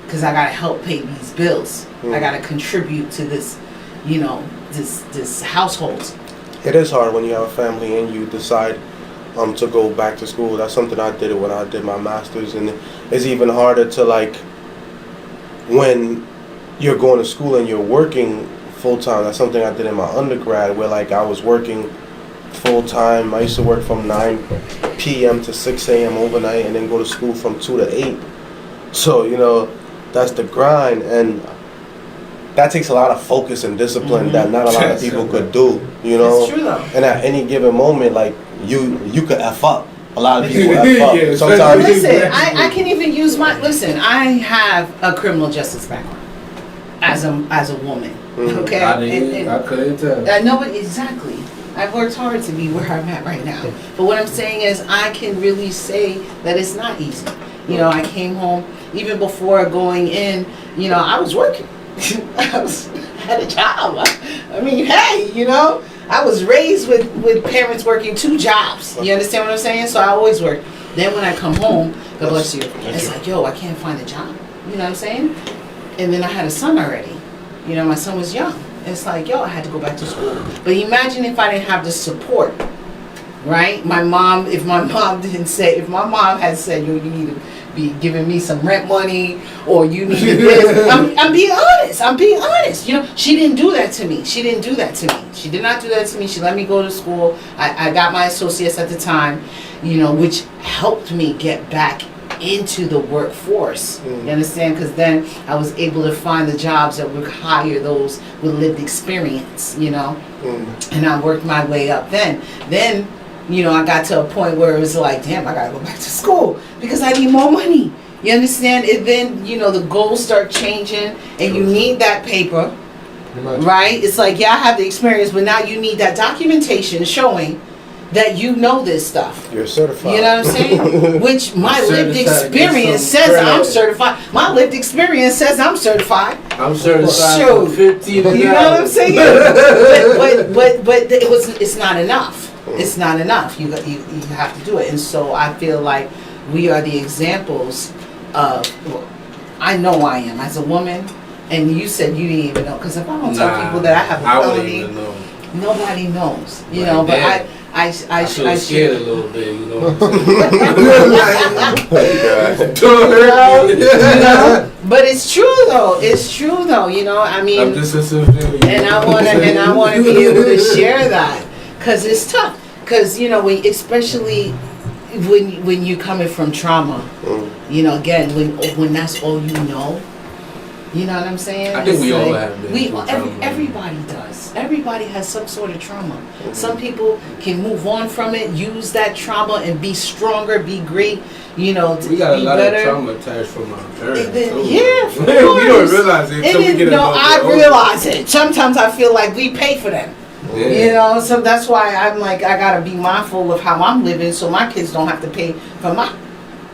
because I got to help pay these bills. I got to contribute to this, you know, this household. It is hard when you have a family and you decide to go back to school. That's something I did when I did my master's, and it's even harder to, like, when you're going to school and you're working full time. That's something I did in my undergrad, where like I was working full time. I used to work from 9 p.m. to 6 a.m. overnight, and then go to school from 2 to 8. So you know, that's the grind, and that takes a lot of focus and discipline that not a lot of people could do. You know, It's true though. and at any given moment, like you could F up. A lot of people F up. Yeah, Sometimes. Listen, I can even use I have a criminal justice background as a woman. Okay, I couldn't tell. I know it exactly. I've worked hard to be where I'm at right now. But what I'm saying is, I can really say that it's not easy. You know, I came home even before going in. You know, I was working. I had a job. I mean, hey, you know, I was raised with parents working 2 jobs. You understand what I'm saying? So I always worked. Then when I come home, God bless you, it's like, yo, I can't find a job. You know what I'm saying? And then I had a son already. You know, my son was young. It's like, yo, I had to go back to school. But imagine if I didn't have the support, right? If my mom had said, yo, you need to be giving me some rent money, or you need this. I'm being honest. You know, she didn't do that to me. She did not do that to me. She let me go to school. I got my associates at the time, you know, which helped me get back got into the workforce. You understand? Because then I was able to find the jobs that would hire those with lived experience, you know? And I worked my way up then. Then, you know, I got to a point where it was like, damn, I gotta go back to school because I need more money. You understand? And then, you know, the goals start changing and you need that paper, right? It's like, yeah, I have the experience, but now you need that documentation showing that you know this stuff. You're certified. You know what I'm saying? Which my lived experience says I'm certified. My lived experience says I'm certified. I'm certified Shoot. for 15 You know what I'm saying? but it's not enough. It's not enough. You have to do it. And so I feel like we are the examples of, well, I know I am as a woman, and you said you didn't even know, because if I don't tell people that I have a felony, nobody knows. You know, but I feel scared a little bit, you know. But it's true though. It's true though. You know, I mean, I'm just a civilian. and I want to be able to share that because it's tough. Because you know, especially when you coming from trauma, you know, again when that's all you know. You know what I'm saying? I think we all have been. Everybody does. Everybody has some sort of trauma. Some people can move on from it, use that trauma, and be stronger, be great. You know, to we got be a lot better. of trauma attached from our parents. Yeah, of course. We don't realize it until we get No, I realize it. Sometimes I feel like we pay for them. Yeah. You know, so that's why I'm like, I gotta be mindful of how I'm living, so my kids don't have to pay for my,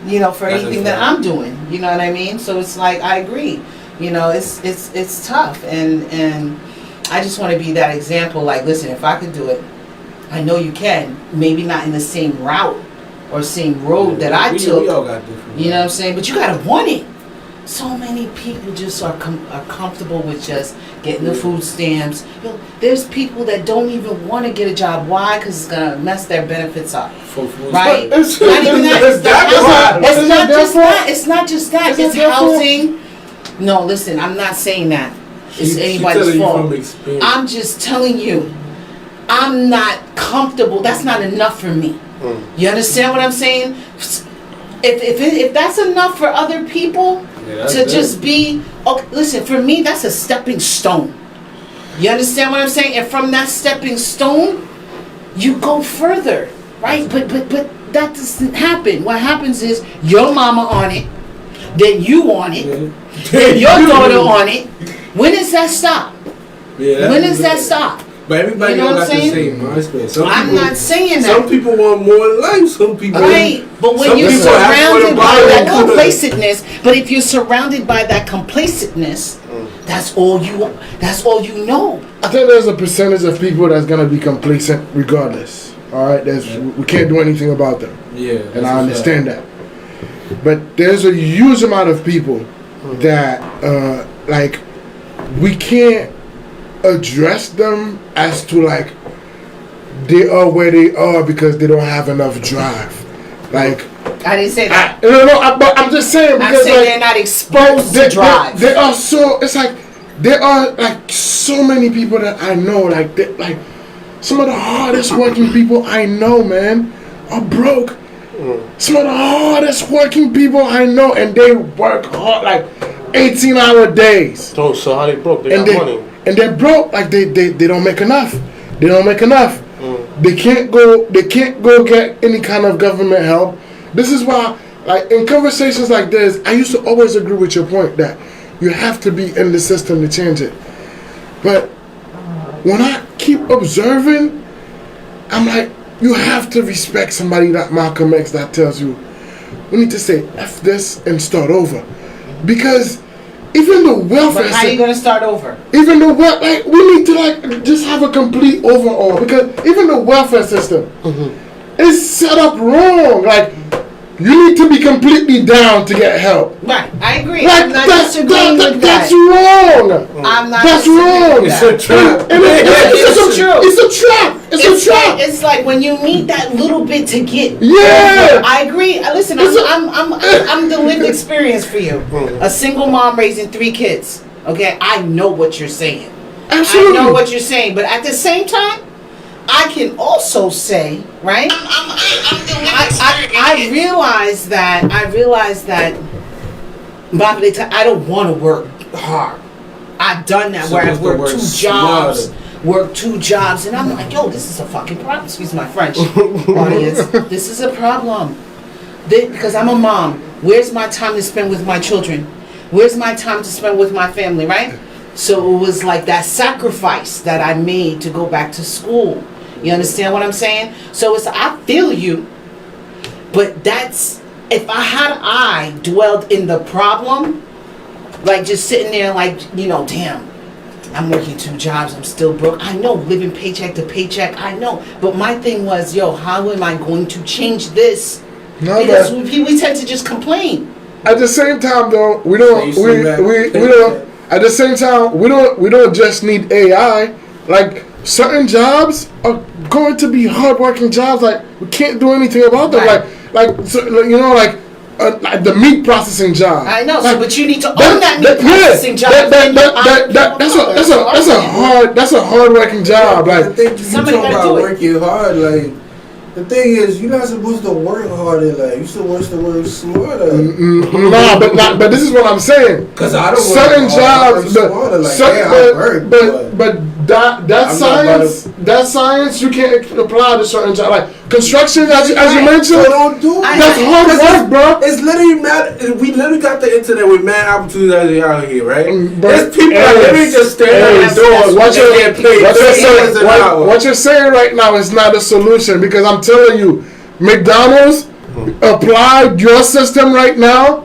you know, for anything that I'm doing. You know what I mean? So it's like, I agree. You know, it's tough, and I just want to be that example. Like, listen, if I could do it, I know you can. Maybe not in the same route or same road that I took. We all got different. You know what I'm saying? But you gotta want it. So many people just are comfortable with just getting the food stamps. You know, there's people that don't even want to get a job. Why? Because it's gonna mess their benefits up. Right? Not even that. It's not just that. It's not just that. It's housing. No, listen, I'm not saying that. It's anybody's fault. I'm just telling you, I'm not comfortable. That's not enough for me. You understand what I'm saying? If that's enough for other people to just be, okay, listen, for me, that's a stepping stone. You understand what I'm saying? And from that stepping stone, you go further, right? But that doesn't happen. What happens is your mama on it, then you on it, then your daughter on it. When does that stop? When does that stop? But everybody you know don't got the same mindset. I'm not saying that. Some people want more in life. Some people right. But when you're surrounded by that complacentness, but if you're surrounded by that complacentness, that's all you know. I think there's a percentage of people that's gonna be complacent regardless. All right, we can't do anything about them. Yeah, and I understand that. But there's a huge amount of people that like we can't address them as to like they are where they are because they don't have enough drive. Like I didn't say that. But I'm just saying because I'm saying they're not exposed to drive. They are so. It's like there are like so many people that I know. Like some of the hardest working people I know, man, are broke. Some of the hardest working people I know, and they work hard, like 18-hour days. So how they broke? They got money. And they're broke, like they don't make enough. They don't make enough. They can't go get any kind of government help. This is why, like in conversations like this, I used to always agree with your point that you have to be in the system to change it. But when I keep observing, I'm like, you have to respect somebody like Malcolm X that tells you, we need to say F this and start over. Because even the welfare system. But how are you going to start over? Even the we need to just have a complete overhaul. Because even the welfare system is set up wrong. Like, you need to be completely down to get help. Right, I agree. Like, I'm not disagreeing with that's that. wrong. I'm not That's wrong. It's a trap. It's true. It's a trap. It's a trap. It's like when you need that little bit to get. Yeah. I agree. Listen, I'm the lived experience for you. A single mom raising 3 kids. Okay, I know what you're saying. Absolutely. I know what you're saying, but at the same time, I can also say, right? I realize that I don't want to work hard. I've done that where I've worked two jobs, and I'm like, yo, this is a fucking problem. Excuse my French, audience. This is a problem. Because I'm a mom. Where's my time to spend with my children? Where's my time to spend with my family, right? So it was like that sacrifice that I made to go back to school. You understand what I'm saying? So I feel you, but that's, if I dwelled in the problem, like just sitting there like, damn, I'm working 2 jobs, I'm still broke. I know, living paycheck to paycheck, I know. But my thing was, how am I going to change this? Because we tend to just complain. At the same time, though, we don't just need AI. Like, certain jobs are going to be hardworking jobs. Like, we can't do anything about them. Right. Like the meat processing job. I know, like, but you need to own that meat processing job. That's a hardworking job. Like, I think you talk about working hard, like. The thing is, you're not supposed to work harder. Like, you're supposed to work smarter. But this is what I'm saying. Because I don't certain jobs, that science you can't apply to certain jobs. Like construction, as you mentioned, so don't do it. That's hard work, bro. It's literally mad. We literally got the internet with mad opportunities out here, right? There's people that literally just stand at the door. What you're saying right now is not a solution, because I'm telling you, McDonald's applied your system right now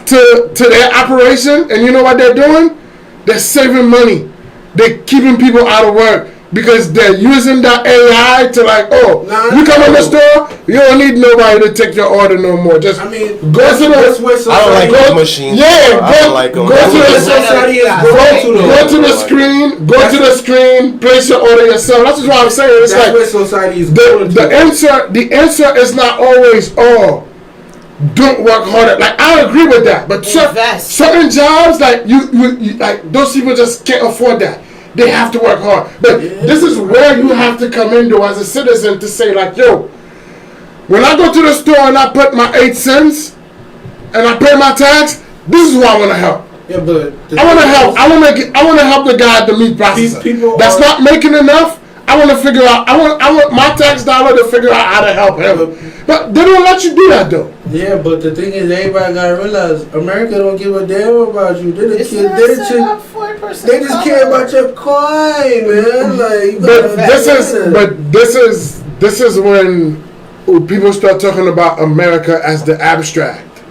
to their operation, and you know what they're doing? They're saving money. They're keeping people out of work because they're using that AI to you come in the store, you don't need nobody to take your order no more. Just go to the. I don't like those machines. Yeah, go to the screen, place your order yourself. That's what I'm saying. It's that's like where society is the answer is not always don't work harder. Like, I agree with that, but certain jobs, like you like those people just can't afford that. They have to work hard. But this is where you have to come in, though, as a citizen, to say, like, yo, when I go to the store and I put my 8 cents and I pay my tax, this is who I want to help. Yeah, but I want to help. I want to help the guy at the meat processor that's not making enough. I want to figure out. I want my tax dollar to figure out how to help him. But they don't let you do that, though. Yeah, but the thing is, everybody gotta realize America don't give a damn about you. They just care about your coin, man. Like, this is when people start talking about America as the abstract.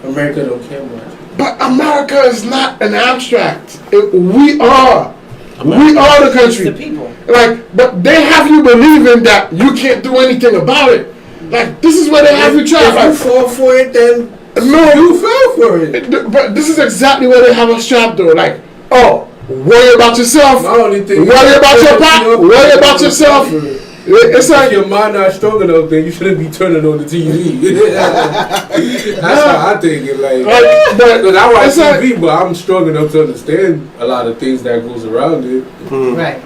America don't care much. But America is not an abstract. We are. We are the country. The people. Like, but they have you believing that you can't do anything about it. Like, this is where they have you trapped. If you fall for it, then you fell for it. But this is exactly where they have us trapped, though. Like, worry about yourself. Worry about your pocket. Worry about yourself. It's like, if your mind not strong enough, then you shouldn't be turning on the TV. That's how I think it. Because I watch TV, but I'm strong enough to understand a lot of things that goes around it. Right.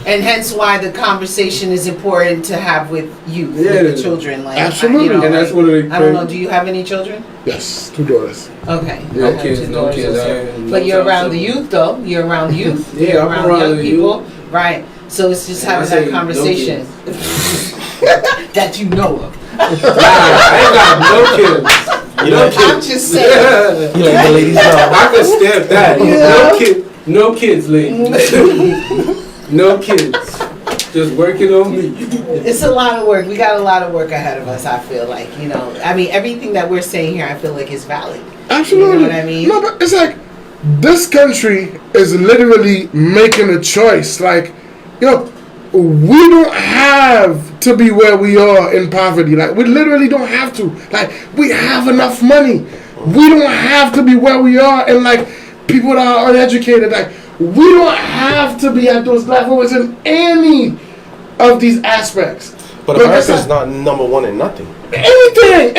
And hence why the conversation is important to have with youth, with the children. Like, absolutely. And that's one of the. I don't know. Do you have any children? Yes, 2 daughters. Okay. No kids. But you're around the youth, though. You're around youth. Yeah, you're I'm around young people. Right. So it's just having that conversation that you know of. I ain't got no kids. I'm just saying. You like the ladies know. I can stamp that. No kids, ladies. No kids. Just working on me. It's a lot of work. We got a lot of work ahead of us, I feel like. I mean, everything that we're saying here, I feel like is valid. Absolutely. You know what I mean? No, but it's like, this country is literally making a choice. Like, we don't have to be where we are in poverty. Like, we literally don't have to. Like, we have enough money. We don't have to be where we are, and like people that are uneducated. Like, we don't have to be at those levels in any of these aspects. But America's not number one in nothing. Anything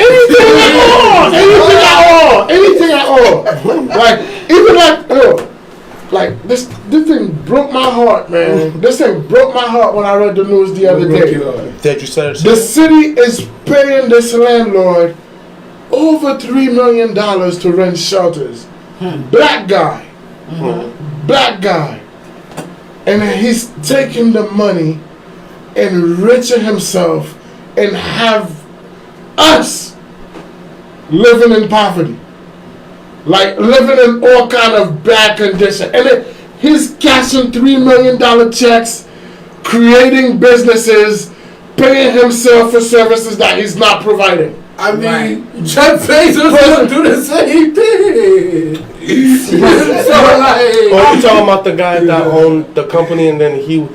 at all. Like, even like this thing broke my heart, man. This thing broke my heart when I read the news the other day. That you said The city is paying this landlord over $3 million to rent shelters. Black guy. Black guy. And he's taking the money, enriching himself, and have us living in poverty. Like living in all kind of bad condition. And then he's cashing $3 million checks, creating businesses, paying himself for services that he's not providing. I mean, Jeff Bezos doesn't do the same thing. So like, you talking about the guy that owned the company and then he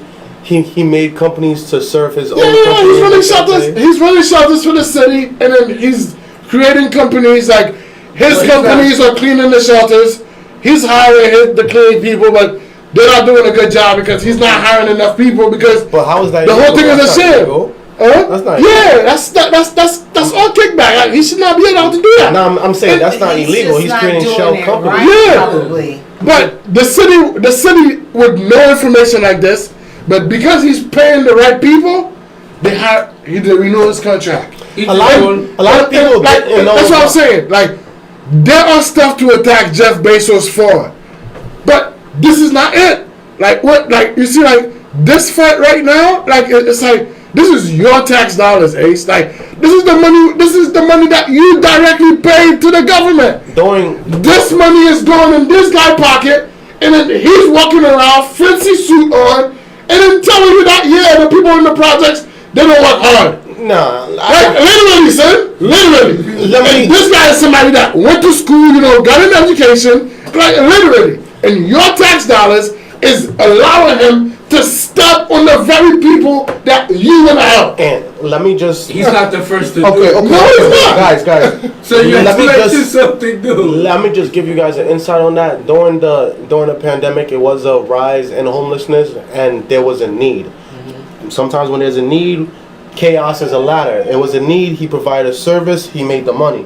made companies to serve his own company? Yeah, he's running shelters. He's running shelters for the city, and then he's creating companies like his companies are cleaning the shelters. He's hiring the cleaning people, but they're not doing a good job because he's not hiring enough people because But how is that the whole thing is a sham. That's not that's all kickback. Like, he should not be allowed to do that. No, I'm saying that's not illegal. He's creating shell companies. Right, Yeah. probably. But the city with no information like this, but because he's paying the right people, they renew his contract. A lot of people like, didn't know. that's what I'm saying. Like, there are stuff to attack Jeff Bezos for, but this is not it. Like what? Like you see, like this fight right now. Like it's like this is your tax dollars, Ace. Like this is the money. This is the money that you directly paid to the government. This money is going in this guy's pocket, and then he's walking around, fancy suit on, and then telling you that the people in the projects they don't work hard. No, Like literally, son. Literally. And this guy is somebody that went to school, got an education. Like literally, and your tax dollars is allowing him to step on the very people that you want to help. And let me just. He's not the first to do Okay, it. okay. No, he's not. Guys. So you're Let me expecting just- something new. Let me just give you guys an insight on that. During the pandemic, it was a rise in homelessness, and there was a need. Sometimes when there's a need, chaos is a ladder. It was a need. He provided a service. He made the money.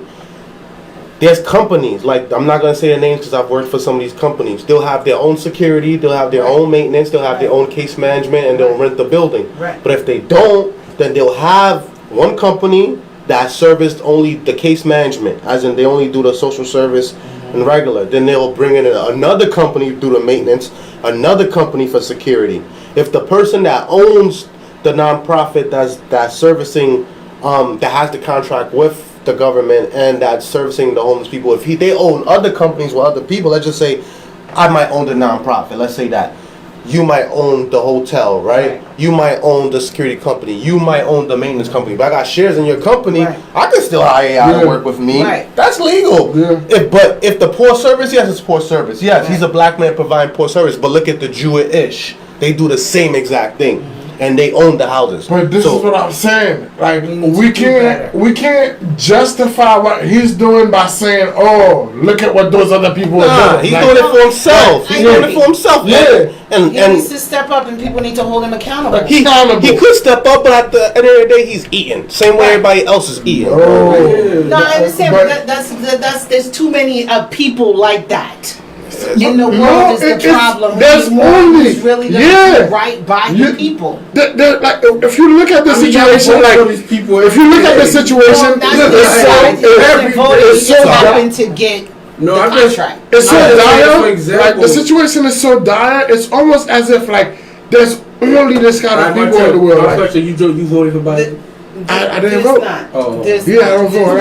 There's companies, like, I'm not going to say their names because I've worked for some of these companies. They'll have their own security, they'll have their own maintenance, they'll have their own case management, and they'll rent the building. Right. But if they don't, then they'll have one company that serviced only the case management, as in they only do the social service and regular. Then they'll bring in another company to do the maintenance, another company for security. If the person that owns the nonprofit that's servicing, that has the contract with the government and that's servicing the homeless people, if they own other companies with other people, let's just say I might own the nonprofit, let's say that you might own the hotel, right? You might own the security company, you might own the maintenance company, but I got shares in your company, I can still hire AI to work with me. That's legal. But if the poor service, yes, it's poor service. Yes, he's a black man providing poor service, but look at the Jewish, they do the same exact thing. And they own the houses. But this is what I'm saying. Like we can't justify what he's doing by saying, "Oh, look at what those other people are doing." He's like, doing it for himself. He's doing it for himself. Yeah. He needs to step up, and people need to hold him accountable. He could step up, but at the end of the day, he's eating. Same way everybody else is eating. No, I understand, but that's there's too many people like that. In the world is the problem. There's only really the right by the people. Like if you look at the situation, like if you look at the situation, it's so happen to get the contract. It's so dire. Like the situation is so dire. It's almost as if like there's only this kind of people in the world. Like, you voted for Biden? I didn't vote. Oh. I don't vote. I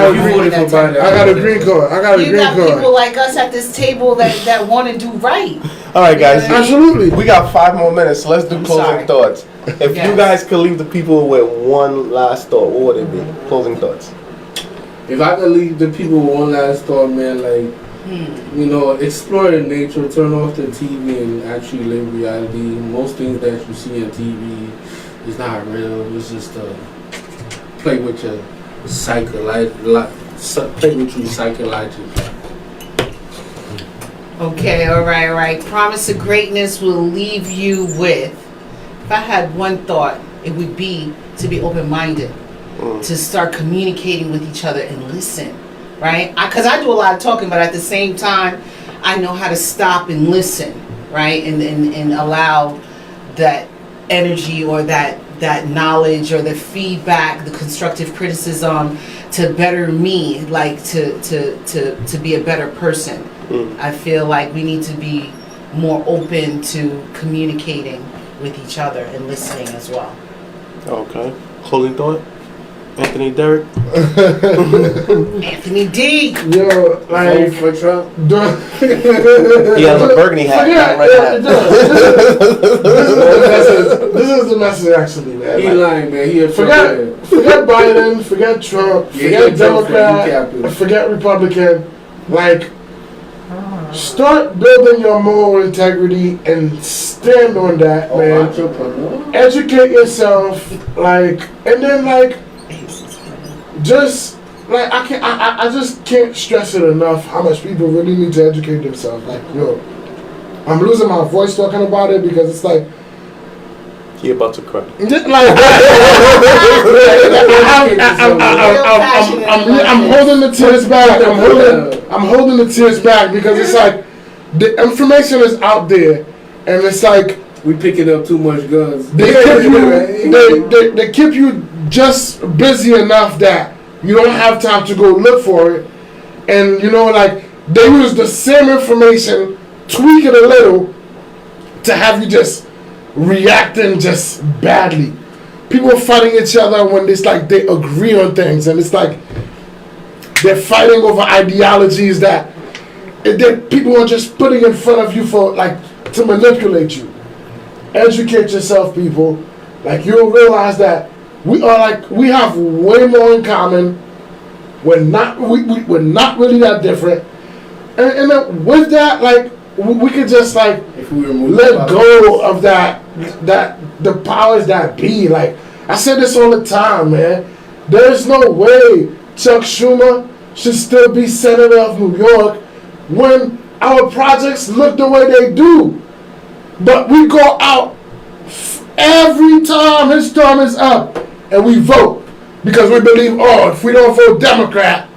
got a green card. You got people like us at this table that want to do right. All right, guys. Absolutely. We got 5 more minutes, so let's do closing thoughts. If you guys could leave the people with one last thought, what would it be? Closing thoughts. If I could leave the people with one last thought, man, like, explore the nature, turn off the TV and actually live reality. Most things that you see on TV is not real. It's just play with your psychologically. Okay, all right. Promise of greatness will leave you with. If I had one thought, it would be to be open-minded, to start communicating with each other and listen, right? Because I do a lot of talking, but at the same time, I know how to stop and listen, right? And allow that energy or that knowledge or the feedback, the constructive criticism to better me, like to be a better person. I feel like we need to be more open to communicating with each other and listening as well. Okay. Closing thought? Anthony Derrick? Anthony D. Yo, like, for Trump. He has a burgundy hat. This is the message actually, man. He lying, man. He a forget Biden, forget Trump, forget Democrat, forget Republican. Like, start building your moral integrity and stand on that, man. Educate yourself, like, and then like, just like I just can't stress it enough how much people really need to educate themselves. Like, yo, I'm losing my voice talking about it because it's like he about to cry. Like, I'm holding the tears back. I'm holding the tears back because it's like the information is out there, and it's like we picking up too much guns. They keep you just busy enough that you don't have time to go look for it, and you know, like they use the same information, tweak it a little, to have you just reacting just badly. People are fighting each other when it's like they agree on things, and it's like they're fighting over ideologies that people are just putting in front of you for like to manipulate you. Educate yourself, people. Like, you'll realize that we have way more in common. We're not really that different, and then with that, like, we could just like let go of that the powers that be. Like, I say this all the time, man. There's no way Chuck Schumer should still be senator of New York when our projects look the way they do. But we go out every time his term is up and we vote because we believe, oh, if we don't vote Democrat,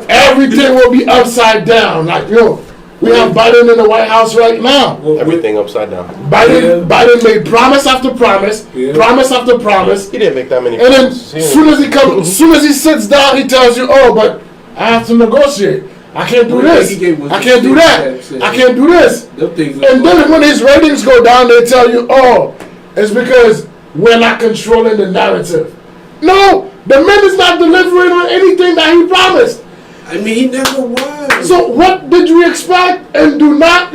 everything will be upside down. Like, yo, we have Biden in the White House right now. Everything upside down. Biden made promise after promise, promise after promise. He didn't make that many. And then soon as he sits down, he tells you, oh, but I have to negotiate. I can't do this. I can't do that. I can't do this. And then when his ratings go down, they tell you, oh, it's because we're not controlling the narrative. No, the man is not delivering on anything that he promised. I mean, he never was. So what did you expect? And you're not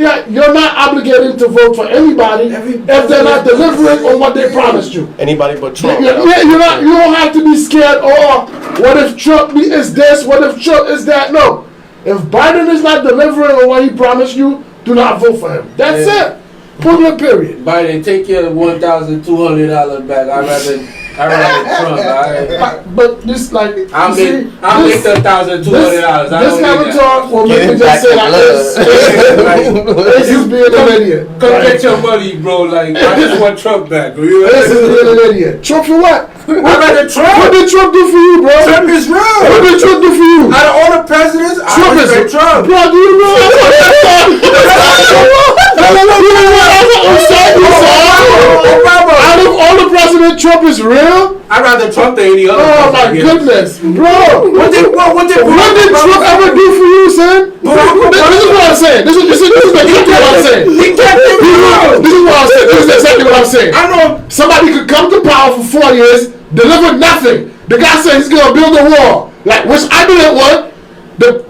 obligated to vote for anybody if they're not delivering on what they promised you. Anybody but Trump. You don't have to be scared. Oh, what if Trump is this? What if Trump is that? No. If Biden is not delivering on what he promised you, do not vote for him. That's it. Put a period. Biden, take your $1,200 back. I'd rather Trump. But this, like, I'll make the $1,200. This kind of talk will make me just say like this is being an idiot. Come get your money, bro. Like, I just want Trump back. This is being an idiot. Trump for what? I'd rather Trump. What did Trump do for you, bro? Trump is real. What did Trump do for you? Out of all the presidents, Trump is Trump. Bro, do you know? Out of all the presidents, Trump is real? I'd rather Trump than any other. Oh my goodness, bro! What did Trump ever do for you, son? This is what I'm saying. This is exactly what I'm saying. This is what I'm saying. This is exactly what I'm saying. I know somebody could come to power for 4 years, deliver nothing. The guy said he's gonna build a wall, like, which I didn't want.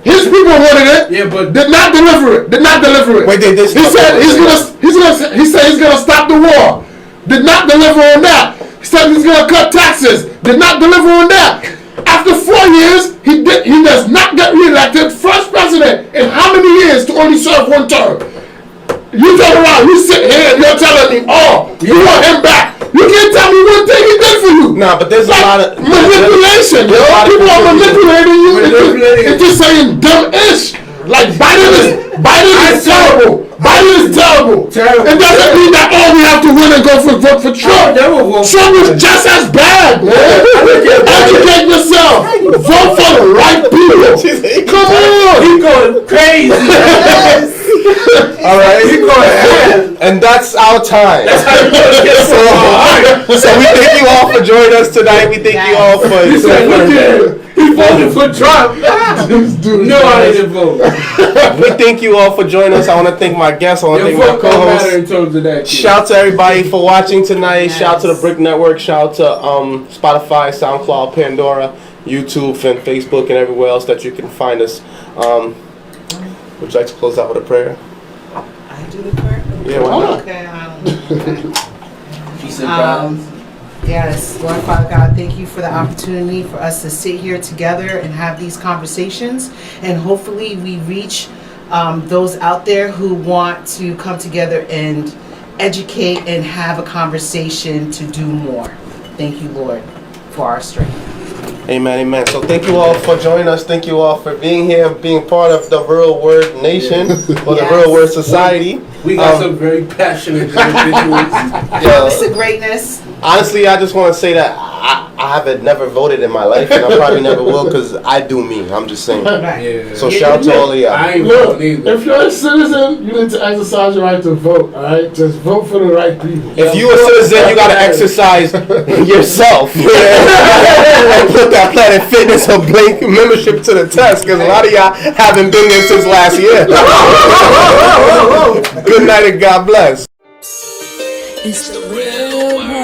His people wanted it, but did not deliver it. Wait, he said he's gonna stop the war. Did not deliver on that. He said he's gonna cut taxes. Did not deliver on that. After 4 years, he does not get reelected. First president in how many years to only serve one term? You turn around, you sit here, and you're telling me, oh, you want him back. You can't tell me one thing he did for you. Nah, but there's like, a lot of manipulation, yo. People are manipulating you into saying dumb-ish. Like, Biden is terrible. Biden is terrible. It doesn't mean that, oh, we have to win and vote for Trump. Trump is just as bad, man. Educate yourself. Vote for the right people. Come on. He's going crazy. And that's our time. So we thank you all for joining us tonight. We thank you all for. He voted for Trump. No, I didn't vote. We thank you all for joining us. I want to thank my guests. I want to thank my co-hosts. Shout out to everybody for watching tonight. Yes. Shout out to the Brick Network. Shout out to Spotify, SoundCloud, Pandora, YouTube, and Facebook, and everywhere else that you can find us. Would you like to close out with a prayer? I do the prayer? Yeah, why not? Okay, Peace and balance. Yes, Lord Father God, thank you for the opportunity for us to sit here together and have these conversations, and hopefully we reach those out there who want to come together and educate and have a conversation to do more. Thank you, Lord, for our strength. Amen, amen. So thank you all for joining us. Thank you all for being here, being part of the Real Word Nation, or the Yes. Real Word Society. We got some very passionate individuals. Promise to greatness. Honestly, I just want to say that I haven't never voted in my life, and I probably never will, because I do me. I'm just saying. Right. Yeah. So shout out to all of y'all. I ain't Look, voting either. if you're a citizen, you need to exercise your right to vote, alright? Just vote for the right people. If you a citizen, you gotta exercise yourself. And put that Planet Fitness or Blink membership to the test, because a lot of y'all haven't been there since last year. Good night and God bless. It's the real world.